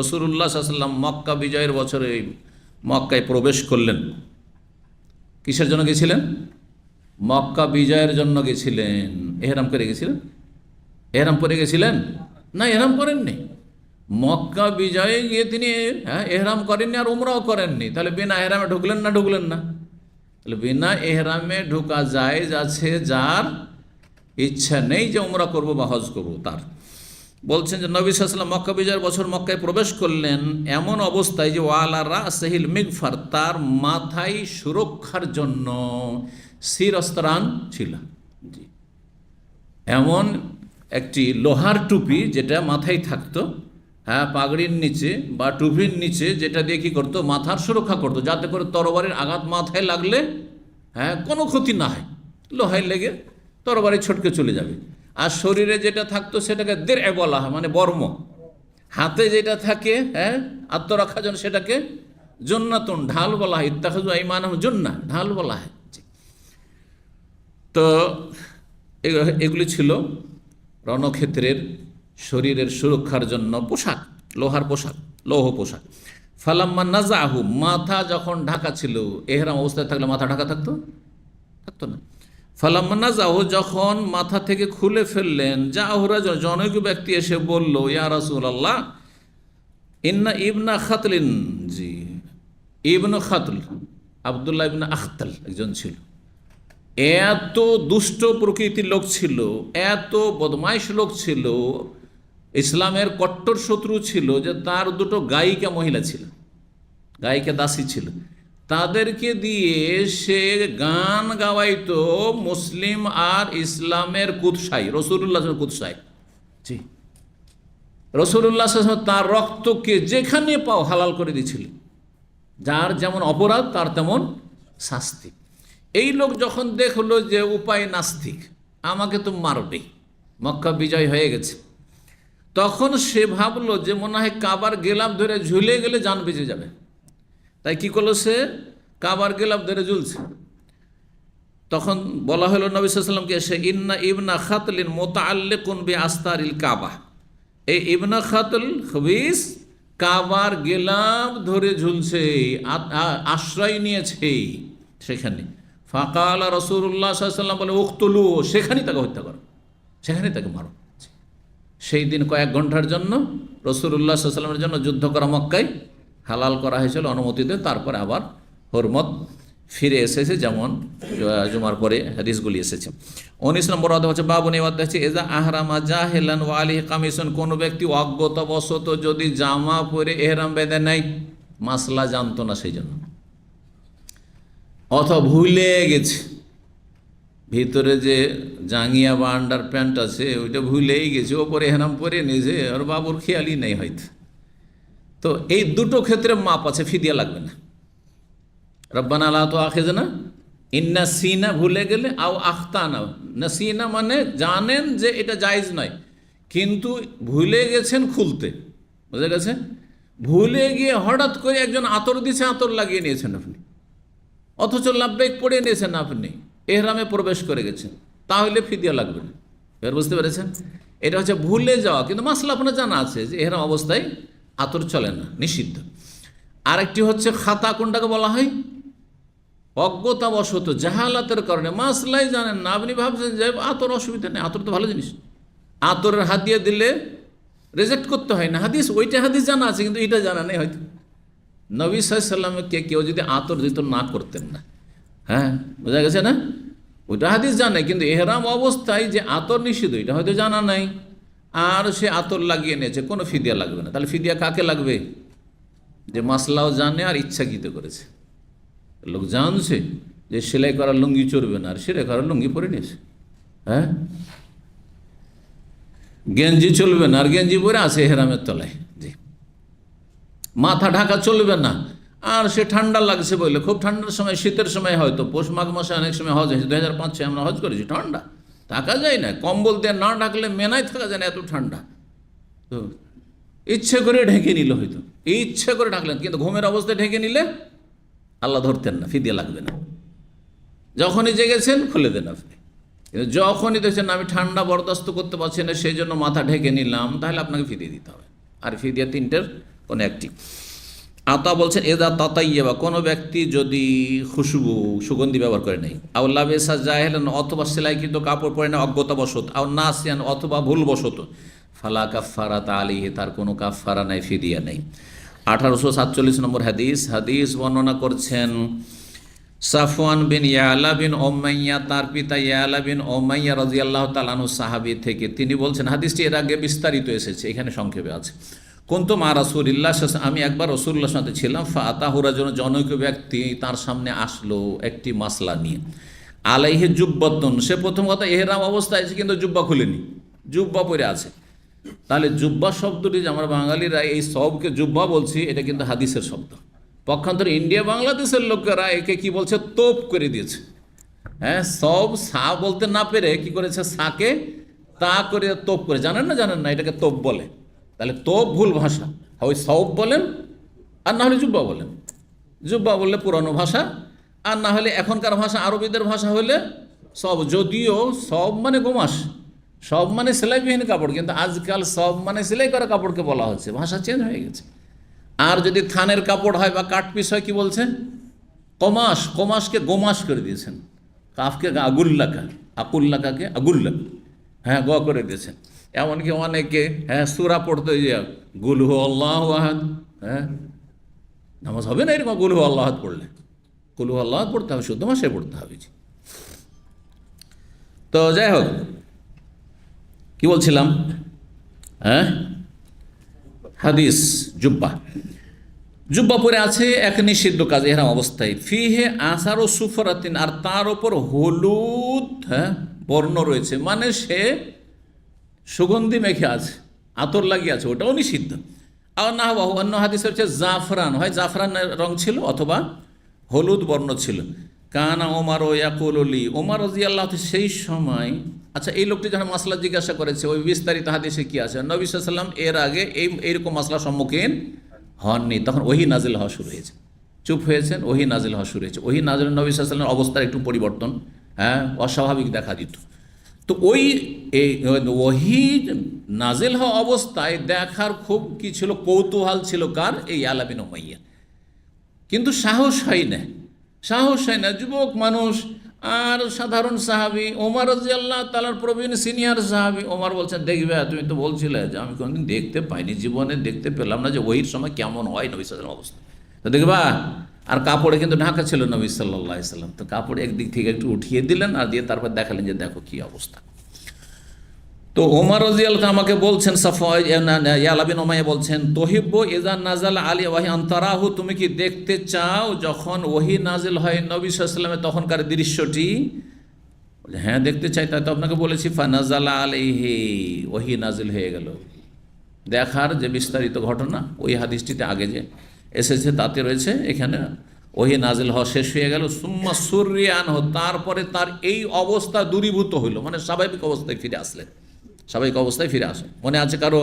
রাসূলুল্লাহ সাল্লাল্লাহু আলাইহি ওয়াসাল্লাম মক্কা বিজয়ের বছরে মক্কায় প্রবেশ করলেন। কিসের জন্য গেছিলেন? মক্কা বিজয়ের জন্য গেছিলেন। এহরাম করে গেছিলেন? এহরাম পরে গেছিলেন না? এহরাম করেননি। মক্কা বিজয়ে গিয়ে তিনি এহরাম করেননি আর উমরাও করেননি, তাহলে বিনা এহরামে ঢুকলেন না? তাহলে বিনা এহরামে ঢোকা জায়েজ আছে যার ইচ্ছা নেই যে উমরা করব বা হজ করব তার। বলছেন যে নবী সাল্লাল্লাহু আলাইহি ওয়াসাল্লাম মক্কা বিজয়ের বছর মক্কায় প্রবেশ করলেন এমন অবস্থায় যে ওয়ালা রাসহিল মিগফার, তার মাথায় সুরক্ষার জন্য শিরস্ত্রাণ ছিল। জি, এমন একটি লোহার টুপি যেটা মাথায় থাকতো, পাগড়ির নিচে বা টুপির নিচে, যেটা দিয়ে কী করতো, মাথার সুরক্ষা করতো, যাতে করে তরবারির আঘাত মাথায় লাগলে কোনো ক্ষতি না হয়, লোহায় লেগে তরবারি ছটকে চলে যাবে। আর শরীরে যেটা থাকতো সেটাকে দিরএ বলা হয়, মানে বর্ম। হাতে যেটা থাকে আত্মরক্ষার জন্য সেটাকে জন্নাতুন, ঢাল বলা হয়। ইত্তাখাযু আইমানাহুম জুন্নাহ, ঢাল বলা হয়। তো এগুলি ছিল রণক্ষেত্রের শরীরের সুরক্ষার জন্য পোশাক, লোহার পোশাক, লৌহ পোশাক। ফালাম্মা নাজাহু, মাথা যখন ঢাকা ছিল, এহরাম অবস্থায় থাকলে মাথা ঢাকা থাকতো না। ফালাম্মা নাজাহু, যখন মাথা থেকে খুলে ফেললেন, জাহুরা জনৈক ব্যক্তি এসে বলল, ইয়া রাসূলুল্লাহ ইন্না ইবনা খাতলিন, জি, ইবনু খাতল, আব্দুল্লাহ ইবনে আখতাল একজন ছিল, এত দুষ্ট প্রকৃতির লোক ছিল, এত বদমাইশ লোক ছিল, ইসলামের কট্টর শত্রু ছিল, যে তার দুটো গায়িকা মহিলা ছিল, গায়িকা দাসী ছিল, তাদেরকে দিয়ে সে গান গাওয়াইতো মুসলিম আর ইসলামের কুৎসাই, রাসূলুল্লাহ কুৎসাই। জি, রাসূলুল্লাহ তার রক্তকে যেখানে পাও হালাল করে দিয়েছিল, যার যেমন অপরাধ তার তেমন শাস্তি। এই লোক যখন দেখলো যে উপায় নাস্তিক, আমাকে তো মারবে, মক্কা বিজয় হয়ে গেছে, তখন সে ভাবলো যে মনে হয় কাবার গেলাপ ধরে ঝুলে গেলে জান বেঁচে যাবে। তাই কি করলো, সে কাবার গেলাপ ধরে ঝুলছে। তখন বলা হলো নবী সাল্লাল্লাহু আলাইহি ওয়াসাল্লামকে, সে ইন্না ইবনা খাতলিন মুতাআল্লিকুন বিআস্তারিল কাবা, এই ইবনা খাতল খবিস কাবার গেলাপ ধরে ঝুলছে, আশ্রয় নিয়েছে সেখানে। ফাকাল রাসূলুল্লাহ সাল্লাল্লাহু আলাইহি ওয়াসাল্লাম বলে, উকতুলু, সেখানেই তাকে হত্যা করো, সেখানেই তাকে মারো। সেই দিন কয়েক ঘন্টার জন্য রাসূলুল্লাহ সাল্লাল্লাহু আলাইহি ওয়াসাল্লামের জন্য যুদ্ধ করা মক্কায় হালাল করা হয়েছিল অনুমতিতে, তারপরে আবার হরমত ফিরে এসেছে, যেমন জুমার পরে হাদিসগুলি এসেছে। 19 নম্বর অধ্যায় হচ্ছে বাবু নিবাদ হচ্ছে এজা আহরামা জাহিলান ওয়া আলাইহি কামিসুন, কোন ব্যক্তি অজ্ঞতাবশত যদি জামা পরে এহরাম বেঁধে নেয়, মাসলা জানতো না সেই জন্য, অথবা ভুলে গেছে, ভিতরে যে জাঙ্গিয়া বা আন্ডার প্যান্ট আছে ওইটা ভুলেই গেছে, ওপরে এহরাম পরে নিয়েছে, আর বাবুর খেয়ালই নেই হয়তো। তো এই দুটো ক্ষেত্রে মাপ আছে, ফিদিয়া লাগবে না। রব্বানা লা তুআখিযনা ইন নাসিনা, ভুলে গেলে, আও আখতানা, নাসিনা মানে জানেন যে এটা জায়েজ নয়, কিন্তু ভুলে গেছেন খুলতে, বুঝে গেছে, ভুলে গিয়ে হঠাৎ করে একজন আতর দিছে, আতর লাগিয়ে নিয়েছেন আপনি, অথচ লাব্বাইক পড়ে নিয়েছেন আপনি, এহরামে প্রবেশ করে গেছেন, তাহলে ফিদিয়া লাগবে না। এবার বুঝতে পেরেছেন, এটা হচ্ছে ভুলে যাওয়া, কিন্তু মাসলা আপনার জানা আছে যে এহরাম অবস্থায় আতর চলে না, নিষিদ্ধ। আরেকটি হচ্ছে খাতা, কোনটাকে বলা হয় অজ্ঞতাবশত জাহালাতের কারণে মাসলাই জানেন না, আপনি ভাবছেন যে আতর অসুবিধা নেই, আতর তো ভালো জিনিস, আতরের হাদিয়া দিলে রিজেক্ট করতে হয় না। হাদিস ওইটা হাদিস জানা আছে, কিন্তু এটা জানা নেই হয়তো। নবী সাল্লাল্লাহু আলাইহি ওয়াসাল্লামকে কেউ যদি আতর দিত না করতেন না, হ্যাঁ বোঝা গেছে না? ওইটা হাদিস জানে, কিন্তু এহরাম অবস্থায় যে আতর নিষিদ্ধ এটা হয়তো জানা নাই, আর সে আতর লাগিয়ে নিয়েছে, কোনো ফিদিয়া লাগবে না। তাহলে ফিদিয়া কাকে লাগবে? যে মাসলাও জানে আর ইচ্ছাকৃত করেছে। লোক জানছে যে সেলাই করা লুঙ্গি চড়বে না, আর সেলাই করা লুঙ্গি পরে নিয়েছে, হ্যাঁ গেঞ্জি চলবে না, আর গেঞ্জি পরে আছে এহরামের তলায়। জি, মাথা ঢাকা চলবে না, আর সে ঠান্ডা লাগছে বলে, খুব ঠান্ডার সময়, শীতের সময় হয়তো পৌষ মাঘ মাসে অনেক সময় হজ হয়েছে, 2005 আমরা হজ করেছি, ঠান্ডা থাকা যায় না, কম্বল দিয়ে না ঢাকলে মেনায় থাকা যায় না, এত ঠান্ডা। তো ইচ্ছে করে ঢেকে নিল, হয়তো ইচ্ছে করে ঢাকলেন, কিন্তু ঘুমের অবস্থায় ঢেকে নিলে আল্লাহ ধরতেন না, ফিদিয়া লাগবে না। যখনই জেগেছেন খুলে দেন আপনি, কিন্তু যখনই দেখছেন আমি ঠান্ডা বরদাস্ত করতে পারছি না সেই জন্য মাথা ঢেকে নিলাম, তাহলে আপনাকে ফিদিয়ে দিতে হবে। আর ফিদিয়া তিনটের কোনো একটি। আতা বলছেন এদা তাতাইয়া, বা কোনো ব্যক্তি যদি খুশবু সুগন্ধি ব্যবহার করে নেই, আউল্লা বেসা জাহেলান, অথবা সেলাইকৃত কাপড় পরে না অজ্ঞতাবশত, আও নাসিয়ান, অথবা ভুলবশত, ফালা কাফারাত আলাইহি, তার কোনো কাফারা নাই, ফিদিয়া নেই। 1847 নম্বর হাদিস। হাদিস বর্ণনা করছেন সাফওয়ান বিন ইয়ালা বিন উমাইয়া, তার পিতা ইয়ালা বিন উমাইয়া রাদিয়াল্লাহু তাআলা আনহু সাহাবী থেকে। তিনি বলছেন, হাদিসটি এর আগে বিস্তারিত এসেছে, এখানে সংক্ষেপে আছে। কুনতু মা রাসূলিল্লাহ, আমি একবার রাসূলুল্লাহর সাথে ছিলাম, ফাআতাহু রাজুলুন, জনৈক ব্যক্তি তার সামনে আসলো একটি মাসলা নিয়ে। আলাইহি জুব্বাতুন, সে প্রথম কথা ইহরাম অবস্থায় আছে কিন্তু জুব্বা খুলেনি, জুব্বা পরে আছে। তাহলে জুব্বা শব্দটি যে আমরা বাঙালিরা এই সবকে জুব্বা বলছি, এটা কিন্তু হাদিসের শব্দ। পক্ষান্তরে ইন্ডিয়া বাংলাদেশের লোকেরা একে কি বলছে, তোপ করে দিয়েছে। হ্যাঁ, সব সা বলতে না পেরে কি করেছে, সাকে তা করে তোপ করে, জানেন না, এটাকে তোপ বলে। তাহলে তোপ ভুল ভাষা, ওই সব বলেন, আর না হলে জুব্বা বলেন। জুব্বা বললে পুরানো ভাষা, আর না হলে এখনকার ভাষা, আরবিদের ভাষা হলে সব। যদিও সব মানে গোমাস, সব মানে সেলাইবিহীন কাপড়, কিন্তু আজকাল সব মানে সেলাই করা কাপড়কে বলা হচ্ছে, ভাষা চেঞ্জ হয়ে গেছে। আর যদি থানের কাপড় হয় বা কাঠ পিস হয়, কি বলছেন, কমাস, কমাসকে গোমাস করে দিয়েছেন। কাফকে আগুল্লাকা, আকুল্লাকাকে আগুল্লা, হ্যাঁ গ করে দিয়েছেন। এমনকি অনেকে সূরা পড়তে যে গুলহু আল্লাহু আহাদ, নামাজ হবে না এরকম গুলহু আল্লাহ আহাদ পড়লে, গুলহু আল্লাহ আহাদ পড়তে হবে, শুদ্ধ ভাষায় পড়তে হবে। তো যাই হোক, কি বলছিলাম, হাদিস জুব্বা, জুব্বা পরে আছে এক নিষিদ্ধ কাজ এহরাম অবস্থায়। ফিহে আসার ও সুফরাতিন, আর তার ওপর হলুদ বর্ণ রয়েছে, মানে সে সুগন্ধি মেখে আছে, আতর লাগিয়ে আছে, ওটাও নিষিদ্ধ। আর না হওয়া অন্য হাদিস হচ্ছে জাফরান, হয় জাফরান রং ছিল অথবা হলুদ বর্ণ ছিল। কানা ওমর ও ইয়াকুলি, ওমর রাদিয়াল্লাহু তাআলা সেই সময়, আচ্ছা এই লোকটি যখন মাসলা জিজ্ঞাসা করেছে, ওই বিস্তারিত হাদিসে কি আছে, নবী সাল্লাল্লাহু আলাইহি ওয়াসাল্লাম এর আগে এইরকম মাসলার সম্মুখীন হননি, তখন ওহী নাজিল হওয়া শুরু হয়েছে, চুপ হয়েছেন, ওহী নাজিল হওয়া শুরু হয়েছে। ওহী নাজিল নবী সাল্লাল্লাহু আলাইহি ওয়াসাল্লামের অবস্থার একটু পরিবর্তন, অস্বাভাবিক দেখা দিত। তো ওই ওহী নাজিল হওয়া অবস্থায় দেখার খুব কি ছিল, কৌতূহল ছিল কার, এই ইয়ালা বিন উমাইয়া। কিন্তু সাহস হয় না, যুবক মানুষ আর সাধারণ সাহাবী ওমর রাদিয়াল্লাহু তাআলার প্রবীণ সিনিয়র সাহাবী। ওমর বলছেন, দেখবে তুমি তো বলছিলে যে আমি কোনোদিন দেখতে পাইনি, জীবনে দেখতে পেলাম না যে ওহির সময় কেমন হয় নবী সাল্লাল্লাহু আলাইহি ওয়াসাল্লাম অবস্থা, তো দেখবা। আর কাপড়ে কিন্তু ঢাকা ছিল নবী সাল্লাল্লাহু আলাইহি ওয়াসাল্লাম, তো কাপড় একদিক থেকে একটু উঠিয়ে দিলেন আর দিয়ে তারপর দেখালেন যে দেখো কি অবস্থা। তো ওমর রাদিয়াল্লাহু আমাকে বলছেন, ইয়ালা বিন উমাইয়া বলছেন, তহিব্বু ইযা নাযালা আলী ওয়াহি আনতারাহু, তুমি কি দেখতে চাও যখন ওহী নাজিল হয় নবী সাল্লাল্লাহু আলাইহি ওয়াসাল্লামের তখনকার দৃশ্যটি? হ্যাঁ দেখতে চাই, তাই তো আপনাকে বলেছি। ফানাজালা আলাইহি, ওহী নাজিল হয়ে গেল। দেখার যে বিস্তারিত ঘটনা ওই হাদিসটিতে আগে যে এসেছে তাতে রয়েছে, এখানে ওহী নাজিল হওয়া শেষ হয়ে গেল। সুম্মা সুররিয়ান, তারপরে তার এই অবস্থা দূরীভূত হইল, মানে স্বাভাবিক অবস্থায় ফিরে আসলেন, স্বাভাবিক অবস্থায় ফিরে আসেন। মনে আছে কারো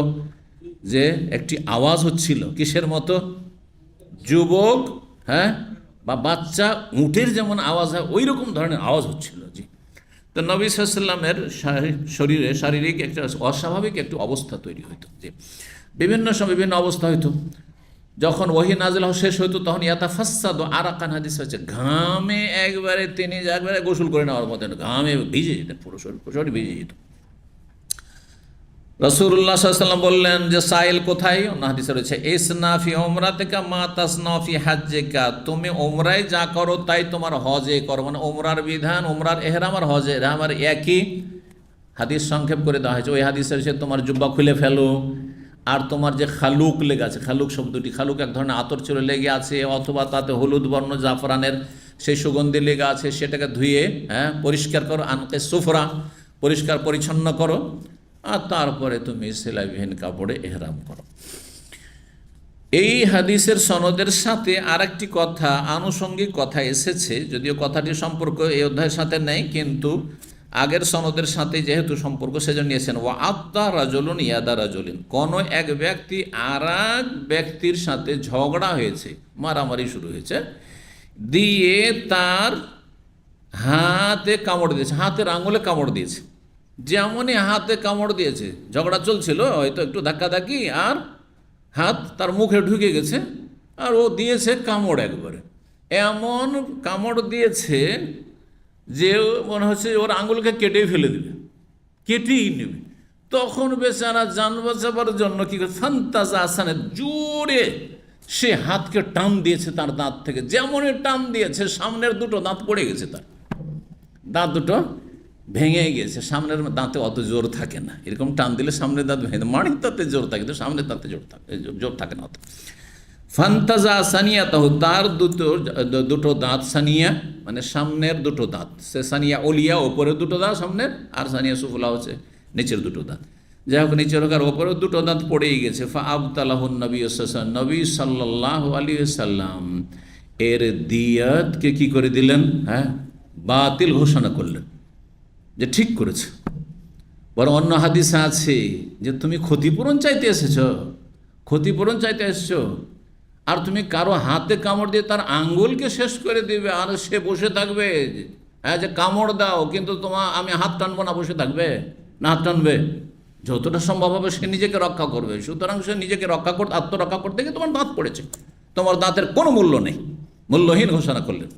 যে একটি আওয়াজ হচ্ছিল, কিসের মতো, যুবক বা বাচ্চা উটের যেমন আওয়াজ হয় ওই রকম ধরনের আওয়াজ হচ্ছিল। জি, তো নবী সাল্লাল্লাহু আলাইহি ওয়াসাল্লামের শরীরে শারীরিক একটা অস্বাভাবিক একটু অবস্থা তৈরি হইতো, যে বিভিন্ন সময় বিভিন্ন অবস্থা হইতো। যখন ওহী নাজিল হওয়া শেষ হইতো তখন ইয়াতাফাসসাদু আরাকান, হাদিস হচ্ছে ঘামে একবারে তিনি একবারে গোসল করে নেওয়ার মতন ঘামে ভিজে যেতেন, পুরো শরীর ভিজে যেত। রাসূলুল্লাহ সাল্লাল্লাহু আলাইহি ওয়াসাল্লাম বললেন যে সাইল কোথায়? অন্য হাদিসে রয়েছে ইসনা ফি উমরাতিকা মা তাসনা ফি হাজ্জিকা, তুমি উমরায় যা করো তাই তোমার হজে করো। মানে উমরার বিধান, উমরার ইহরাম আর হজের ইহরামের একই। হাদিস সংক্ষেপ করে দেওয়া হয়েছে। ওই হাদিসের সে তোমার জুব্বা খুলে ফেলো, আর তোমার যে খালুক লেগে আছে, খালুক শব্দটি, খালুক এক ধরনের আতর চুলে লেগে আছে অথবা তাতে হলুদ বর্ণ জাফরানের সেই সুগন্ধি লেগে আছে, সেটাকে ধুয়ে পরিষ্কার করো। আনকে সুফরা, পরিষ্কার পরিচ্ছন্ন করো, আর তারপরে তুমি সেলাইবিহীন কাপড়ে এহরাম করো। এই হাদিসের সনদের সাথে আরেকটি কথা, আনুষঙ্গিক কথা এসেছে, যদিও কথাটির সম্পর্ক এই অধ্যায়ের সাথে নেই, কিন্তু আগের সনদের সাথে যেহেতু সম্পর্ক সেজন্য নিয়েছেন। ওয়া আত্তা রাজুলুন ইয়াদা রাজুলিন, কোনো এক ব্যক্তি আর এক ব্যক্তির সাথে ঝগড়া হয়েছে, মারামারি শুরু হয়েছে, দিয়ে তার হাতে কামড় দিয়েছে, হাতের আঙুলে কামড় দিয়েছে। যেমনই হাতে কামড় দিয়েছে, ঝগড়া চলছিল, হয়তো একটু ধাক্কাধাক্কি, আর হাত তার মুখে ঢুকে গেছে, আর ও দিয়েছে কামড় একবারে, এমন কামড় দিয়েছে যে মনে হচ্ছে ওর আঙুলকে কেটেই ফেলে দেবে, কেটেই নেবে। তখন বেচারা জান বাঁচাবার জন্য কি করে, ফান্তাজা আসানে জোরে সে হাতকে টান দিয়েছে তার দাঁত থেকে। যেমনই টান দিয়েছে সামনের দুটো দাঁত পড়ে গেছে, তার দাঁত দুটো ভেঙে গেছে। সামনের দাঁতে অত জোর থাকে না, এরকম টান দিলে সামনের দাঁত ভেঙে, মাড়ির দাঁতে জোর থাকে, কিন্তু সামনের দাঁতে জোর থাকে না অত। ফান্তাজা সানিয়া তাহু, তার দুটো দাঁত, সানিয়া মানে সামনের দুটো দাঁত, সে সানিয়া ওলিয়া ওপরের দুটো দাঁত সামনের, আর সানিয়া সুফলা হচ্ছে নিচের দুটো দাঁত। যাই হোক, নিচের হোক আর ওপরের দুটো দাঁত পড়েই গেছে। ফা আবতালাহুন নবী সাল্লাল্লাহু, নবী সাল্লাল্লাহু আলাইহি সাল্লাম এর দিয়াতকে কি করে দিলেন, বাতিল ঘোষণা করলেন, যে ঠিক করেছে। বরং অন্য হাদিসে আছে যে তুমি ক্ষতিপূরণ চাইতে এসেছ, ক্ষতিপূরণ চাইতে এসেছো, আর তুমি কারো হাতে কামড় দিয়ে তার আঙ্গুলকে শেষ করে দিবে, আর সে বসে থাকবে যে কামড় দাও, কিন্তু আমি হাত টানবো না, বসে থাকবে না, হাত টানবে, যতটা সম্ভব হবে সে নিজেকে রক্ষা করবে। সুতরাং সে নিজেকে রক্ষা করতে, আত্মরক্ষা করতে গিয়ে তোমার দাঁত পড়েছে, তোমার দাঁতের কোনো মূল্য নেই, মূল্যহীন ঘোষণা করলেন।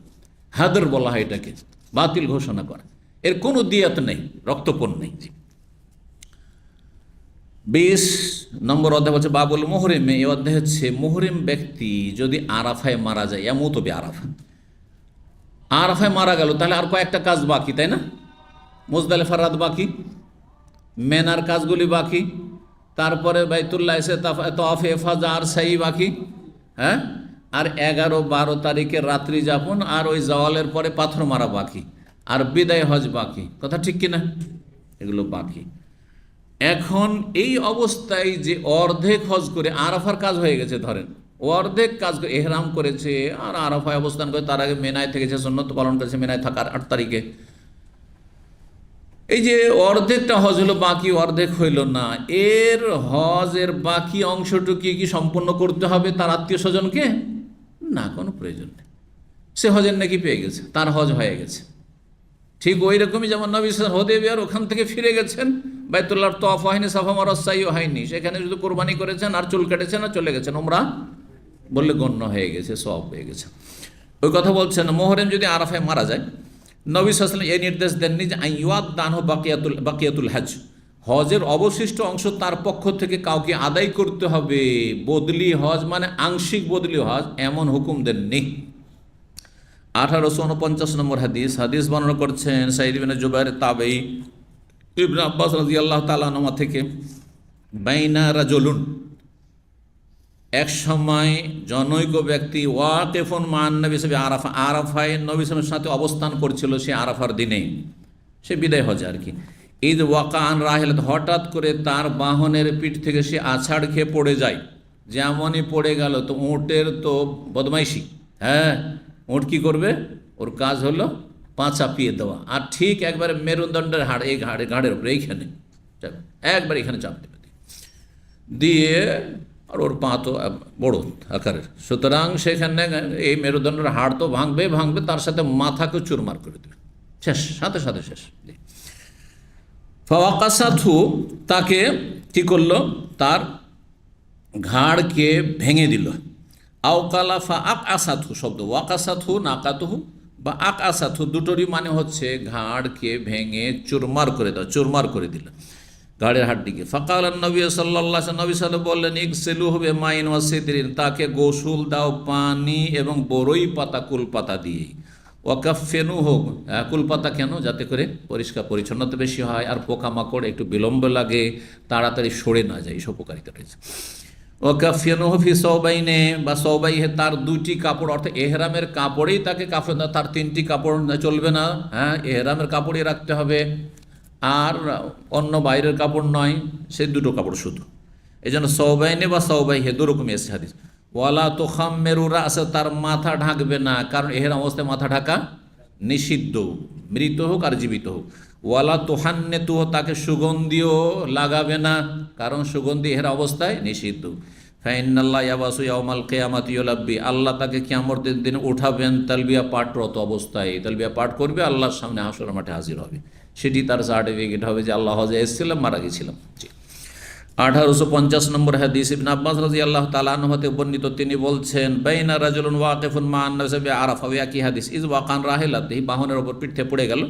হাদর বলা হয় এটাকে, বাতিল ঘোষণা করা, এর কোনো দিয়াত নেই, রক্তপণ নেই। 20 নম্বর অধ্যায় হচ্ছে বাবুল মুহরিম। এই অধ্যায় হচ্ছে মুহরিম ব্যক্তি যদি আরাফায় মারা যায়, এমন তবে আরাফায় মারা গেল, তাহলে আর কয়েকটা কাজ বাকি, তাই না? মুজদালিফার রাত বাকি, মেনার কাজগুলি বাকি, তারপরে বাইতুল্লাহ এসে তওয়াফে ইফাদা আর সাই বাকি, আর 11-12 তারিখের রাত্রি যাপন, আর ওই জাওয়ালের পরে পাথর মারা বাকি, আর বিদায় হজ বাকি। কথা ঠিক কিনা? এগুলো বাকি। এখন এই অবস্থায় যে অর্ধেক হজ করে আরাফার কাজ হয়ে গেছে, ধরেন অর্ধেক কাজ করে এহরাম করেছে আর আরাফায় অবস্থান করে, তার আগে মেনায় থেকেছে, সুন্নত পালন করেছে, মেনায় থাকার 8 তারিখে, এই যে অর্ধেকটা হজ হলো, বাকি অর্ধেক হইল না, এর হজের বাকি অংশটুকু কি সম্পূর্ণ করতে হবে তার আত্মীয় স্বজনকে? না, কোনো প্রয়োজন নেই, সে হজের নাকি পেয়ে গেছে, তার হজ হয়ে গেছে। ঠিক ওই রকমই যেমন নবী সাল্লাল্লাহু আলাইহি ওয়াসাল্লাম ওখান থেকে ফিরে গেছেন, বাইতুল্লাহর তওয়াফ হয়নি, সাফা মারওয়া সাইও হয়নি, সেখানে শুধু কোরবানি করেছেন আর চুল কেটেছেন আর চলে গেছেন, উমরা বললে গণ্য হয়ে গেছে, সওয়াব হয়ে গেছে। ওই কথা বলছেন, মুহরিম যদি আরাফায় মারা যায়, নবী সাল্লাল্লাহু আলাইহি ওয়াসাল্লাম এই নির্দেশ দেননি যে আইয়ুআদ্দানহু বাকিয়াতুল হজ, হজের অবশিষ্ট অংশ তার পক্ষ থেকে কাউকে আদায় করতে হবে, বদলি হজ মানে আংশিক বদলি হজ, এমন হুকুম দেননি। 1849 নম্বর হাদিস বর্ণনা করছেন সাঈদ ইবনে জুবাইর তাবেঈ, ইবনে আব্বাস রাদিয়াল্লাহু তাআলা আনহুমা থেকে, বাইনা রাজুলুন, এক সময় জনৈক ব্যক্তি, ওয়াকিফুন মান নবী সাল্লাল্লাহু আলাইহি ওয়াসাল্লাম, আরাফায় নবী সাল্লাল্লাহু আলাইহি ওয়াসাল্লামের সাথে অবস্থান করছিল, সে আরাফার দিনে, সে বিদায় হজে আর কি। ঈদ ওয়াকান রাহিলাত, হঠাৎ করে তার বাহনের পিঠ থেকে সে আছাড় খেয়ে পড়ে যায়। যেমনই পড়ে গেল, তো উটের তো বদমাইশি, উট কি করবে, ওর কাজ হলো পা চাপিয়ে দেওয়া, আর ঠিক একবারে মেরুদণ্ডের হাড়, এই ঘাড়ের উপরে, এইখানে একবার এখানে চাপ দেবে দিয়ে, আর ওর পা তো বড় আকারের, সুতরাং সেখানে এই মেরুদণ্ডের হাড় তো ভাঙবে, তার সাথে মাথাকে চুরমার করে দেবে, শেষ, সাথে সাথে শেষ। ফাওয়াকাসাথু, তাকে কি করলো, তার ঘাড়কে ভেঙে দিল। আওকালা ফা আক আসাথু শব্দ, ওয়াকাসাথু নাকাতুহু বা আক আসাথু দুটোরই মানে হচ্ছে ঘাড়কে ভেঙে চুরমার করে দাও, চুরমার করে দিল ঘাড়ের হাড্ডিকে। ফাকাল নবী সাল্লাল্লাহু আলাইহি নবী সাল্লাল্লাহু বললেন ইগসিলু হবে মাইন ওয়া সিদরিন, তাকে গোসল দাও পানি এবং বরই পাতা কুল পাতা দিয়ে। ওয়াকাফেনু হোক, কুল পাতা কেন? যাতে করে পরিষ্কার পরিচ্ছন্নতা বেশি হয় আর পোকামাকড় একটু বিলম্ব লাগে, তাড়াতাড়ি সরে না যায়, এই উপকারিতা রয়েছে। ওয়াকাফিয়ানু ফি সওবাইনে বা সওবাইহে, তার দুইটি কাপড়, অর্থাৎ এহরামের কাপড়েই তাকে কাফন, তার তিনটি কাপড় চলবে না, হ্যাঁ এহরামের কাপড়ই রাখতে হবে আর অন্য বাইরের কাপড় নয়, সে দুটো কাপড় শুধু। এই জন্য সওবাইনে বা সওবাইহে দুরকমই এসেছে হাদিস। ওয়ালা তুখাম্মিরু রাসা, তার মাথা ঢাকবে না, কারণ এহরাম অবস্থায় মাথা ঢাকা নিষিদ্ধ, মৃত হোক আর জীবিত হোক। ওয়ালা তুহান্নিতু, তাকে সুগন্ধিও লাগাবে না, কারণ সুগন্ধি এহরাম অবস্থায় নিষিদ্ধ। ফাইনাল্লাহ ইয়াবাসু ইয়াউমাল কিয়ামাতি ইউলাব্বি, আল্লাহ তাকে কিয়ামতের দিন উঠাবেন তালবিয়া পাঠরত অবস্থায়, তালবিয়া পাঠ করবে, আল্লাহর সামনে হাসরের মাঠে হাজির হবে, সেটি তার সার্টিফিকেট হবে যে আল্লাহ হজে এসেছিলাম, মারা গেছিলাম। 1850 নম্বর হাদিস, ইবনে আব্বাস রাদিয়াল্লাহু তাআলা আনহু হতে বর্ণিত, তিনি বলছেন বাইনা রাজুলুন ওয়াকিফুন মা আন-নাস বিআরাফা, একই হাদিস, ইজ ওয়াকান রাহিলাতিহি, বাহনের উপর পিঠে পড়ে গেল,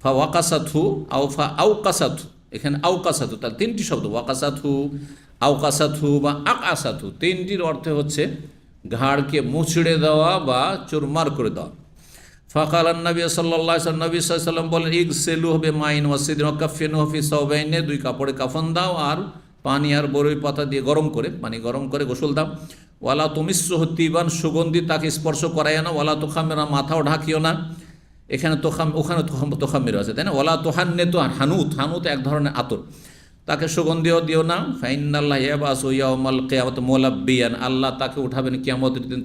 ফা ওয়াকাসাতহু আও ফা আওকাসাতহু, এখানে আওকাসাতহু তার তিনটি শব্দ, ওয়াকাসাতহু, আওকাসাতহু বা আকাসাতহু, তিনটির অর্থ হচ্ছে ঘাড়কে মুছড়ে দেওয়া বা চুরমার করে দেওয়া। ফাকাল নবী সাল্লাল্লাহু আলাইহি ওয়াসাল্লাম, নবী সাল্লাল্লাহু আলাইহি ওয়াসাল্লাম বলেন ইগসিলুহু বিমাইন ওয়া সিদরিন ওয়া কাফিনুহু ফি সাওবাইনে, দুই কাপড়ে কাফন দাও আর পানি আর বরই পাতা দিয়ে গরম করে, পানি গরম করে গোসল দাও। ওয়ালা তুমিসসুহু তিবান, সুগন্ধি তাকে স্পর্শ করাইও না। ওয়ালা তুখাম্মিরা, মাথাও ঢাকিও না, এখানে ওখানে তোখাম্মির আছে, তাই না। ওয়ালা তুহান্নিতু, হানুত, হানুত এক ধরনের আতর, তাকে সুগন্ধিও দিও না। ফাইনাল্লাহ ইয়াবাসু ইয়াউমাল কিয়ামাতি মুলাব্বিয়ান, আল্লাহ তাকে উঠাবেন কিয়ামতের দিন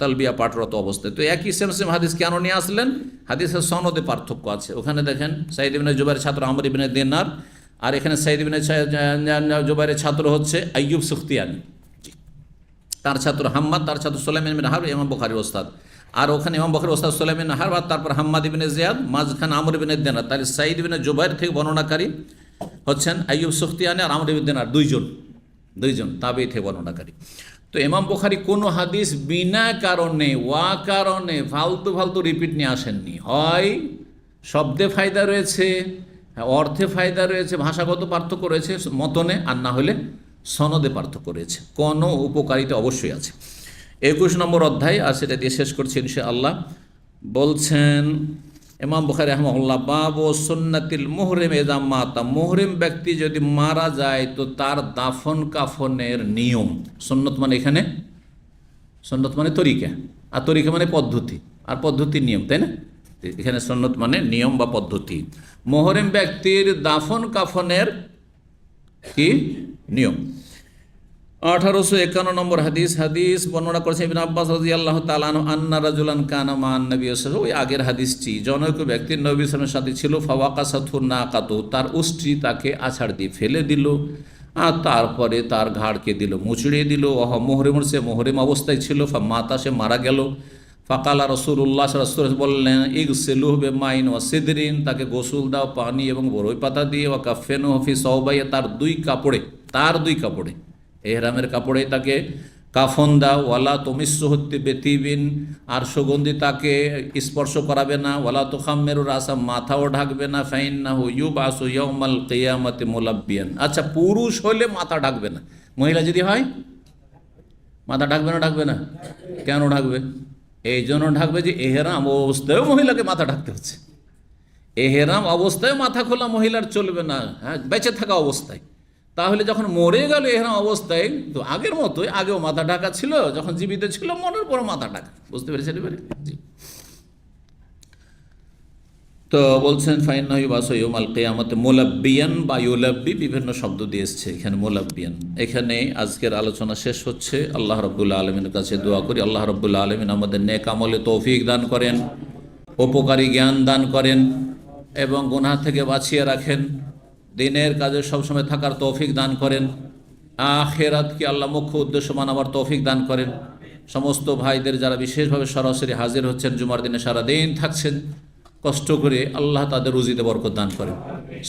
তালবিয়া পাঠরত অবস্থায়। তো একই সেম হাদিস কেন নিয়ে আসলেন? হাদিসের সনদে পার্থক্য আছে। ওখানে দেখেন সাইদ ইবনে জুবাইরের ছাত্র আমর ইবনে দিনার, আর এখানে সাইদ ইবনে জুবাইরের ছাত্র হচ্ছে আইয়ুব সুখতিয়ানি, তার ছাত্র হাম্মাদ, তার ছাত্র সুলাইমান ইবনে হারব, ইমাম বুখারীর ওস্তাদ। আর ওখানে ইমাম বুখারীর ওস্তাদ সুলাইমান ইবনে হারব, তারপর হাম্মাদ ইবনে জিয়াদ, মাঝখানে আমর ইবনে দিনার। তাহলে সাইদ ইবনে জুবাইর থেকে বর্ণনাকারী হচ্ছেন আইয়ুব সুখতিয়ানি আর আমর ইবনে দিনার, দুইজন তাবেঈ থেকে বর্ণনাকারী। তো ইমাম বুখারী কোনো হাদিস বিনা কারণে কারণে ফালতু রিপিট নিয়ে আসেননি। হয় শব্দে ফায়দা রয়েছে, অর্থে ফায়দা রয়েছে, ভাষাগত পার্থক্য রয়েছে মতনে, আর না হলে সনদে পার্থক্য রয়েছে, কোনো উপকারিতা অবশ্যই আছে। 21 নম্বর অধ্যায়, আর সেটা দিয়ে শেষ করছি ইনশাআল্লাহ। বলছেন ইমাম বুখারী রাহিমাহুল্লাহ, বাব সুন্নাতিল মুহরিম ইযা মাতা, মুহরিম ব্যক্তি যদি মারা যায় তো তার দাফন কাফনের নিয়ম। সুন্নত মানে এখানে সুন্নত মানে তরিকা, আর তরিকা মানে পদ্ধতি, আর পদ্ধতির নিয়ম, তাই না। এখানে সুন্নত মানে নিয়ম বা পদ্ধতি। মুহরিম ব্যক্তির দাফন কাফনের কি নিয়ম। 1851 নম্বর হাদিস বর্ণনা করেছেন ইবনে আব্বাস রাদিয়াল্লাহু তাআলা আনহু, আন্না রাজুলান কানা মা নবী সাল্লাল্লাহু আলাইহি ওয়াসাল্লাম, ওই আগের হাদিসটি, জনৈক ব্যক্তির নবী সাল্লাল্লাহু আলাইহি ওয়াসাল্লামের সাথে ছিল, ফাওয়াকাসাতহু নাকাতু, তার উষ্ট্রি তাকে আছাড় দিয়ে ফেলে দিল, আর তারপরে তার ঘাড়কে দিল, মুচড়িয়ে দিল। ওহ মুহরিমুন, সে মুহরিম অবস্থায় ছিল। মাতা, সে মারা গেল। ফাকালা রাসূলুল্লাহ সাল্লাল্লাহু আলাইহি ওয়াসাল্লাম বললেন ইগসিলুহু বিমাইন ওয়া সিদরিন, তাকে গোসল দাও পানি এবং বরই পাতা দিয়ে। ওয়া কাফিনুহু ফি সাওবাইহি, তার দুই কাপড়ে এহরামের কাপড়ে তাকে কাফন দাও। ওয়ালা তুমিসসুহু বিতিবিন, আর সুগন্ধি তাকে স্পর্শ করাবে না। ওয়ালা তুখাম্মিরু রাসা, মাথাও ঢাকবে না। ফাইন্নাহু ইউবাসু ইয়াউমাল কিয়ামাতি মুলাব্বিয়ান, আচ্ছা পুরুষ হলে মাথা ঢাকবে না, মহিলা যদি হয় মাথা ঢাকবে না? কেন ঢাকবে? এই জন্য ঢাকবে যে এহরাম অবস্থায়ও মহিলাকে মাথা ঢাকতে হচ্ছে। এহরাম অবস্থায় মাথা খোলা মহিলার চলবে না, হ্যাঁ, বেঁচে থাকা অবস্থায়। তাহলে যখন মরে গেল এহরাম অবস্থায়, তো আগের মতোই, আগেও মাথা ঢাকা ছিল, যখন জীবিত ছিল মরার পর মাথা ঢাকা, বুঝতে পেরেছেন এবারে? জি। তো বলছেন ফাইন্নাহু ইউবাসু ইয়াউমাল কিয়ামাতি মুলাব্বিয়ান বা ইউলাব্বি, বিভিন্ন শব্দ দিয়ে এসেছে এখানে মুলাব্বিয়ান। এখানে আজকের আলোচনা শেষ হচ্ছে। আল্লাহ রাব্বুল আলামিনের কাছে দোয়া করি, আল্লাহ রাব্বুল আলামিন আমাদের নেক আমলে তৌফিক দান করেন, উপকারী জ্ঞান দান করেন এবং গুনাহ থেকে বাঁচিয়ে রাখেন, দিনের কাজে সবসময় থাকার তৌফিক দান করেন, আখিরাতকে আল্লাহ মুখ্য উদ্দেশ্য মানাবার তৌফিক দান করেন। সমস্ত ভাইদের যারা বিশেষভাবে সরাসরি হাজির হচ্ছেন, জুমার দিনে সারাদিন থাকছেন কষ্ট করে, আল্লাহ তাদের রুজিতে বরকত দান করেন।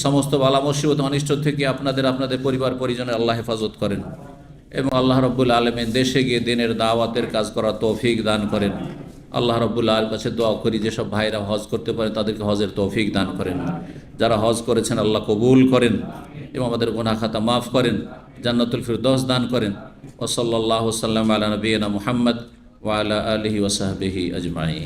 সমস্ত বালা মুসিবত অনিষ্ট থেকে আপনাদের পরিবার পরিজনের আল্লাহ হেফাজত করেন এবং আল্লাহ রব্বুল আলমিন দেশে গিয়ে দিনের দাওয়াতের কাজ করার তৌফিক দান করেন। আল্লাহ রব্বুল আলমের কাছে দোয়া করি যেসব ভাইরা হজ করতে পারে তাদেরকে হজের তৌফিক দান করেন। যারা হজ করেছেন আল্লাহ কবুল করেন এবং আমাদের গুনাহ খাতা মাফ করেন, জান্নাতুল ফিরদৌস দান করেন। ওয়া সাল্লাল্লাহু সাল্লাম আলা নবিয়িনা মুহাম্মদ ওয়া আলা আলিহি ওয়া সাহবিহি আজমাইন।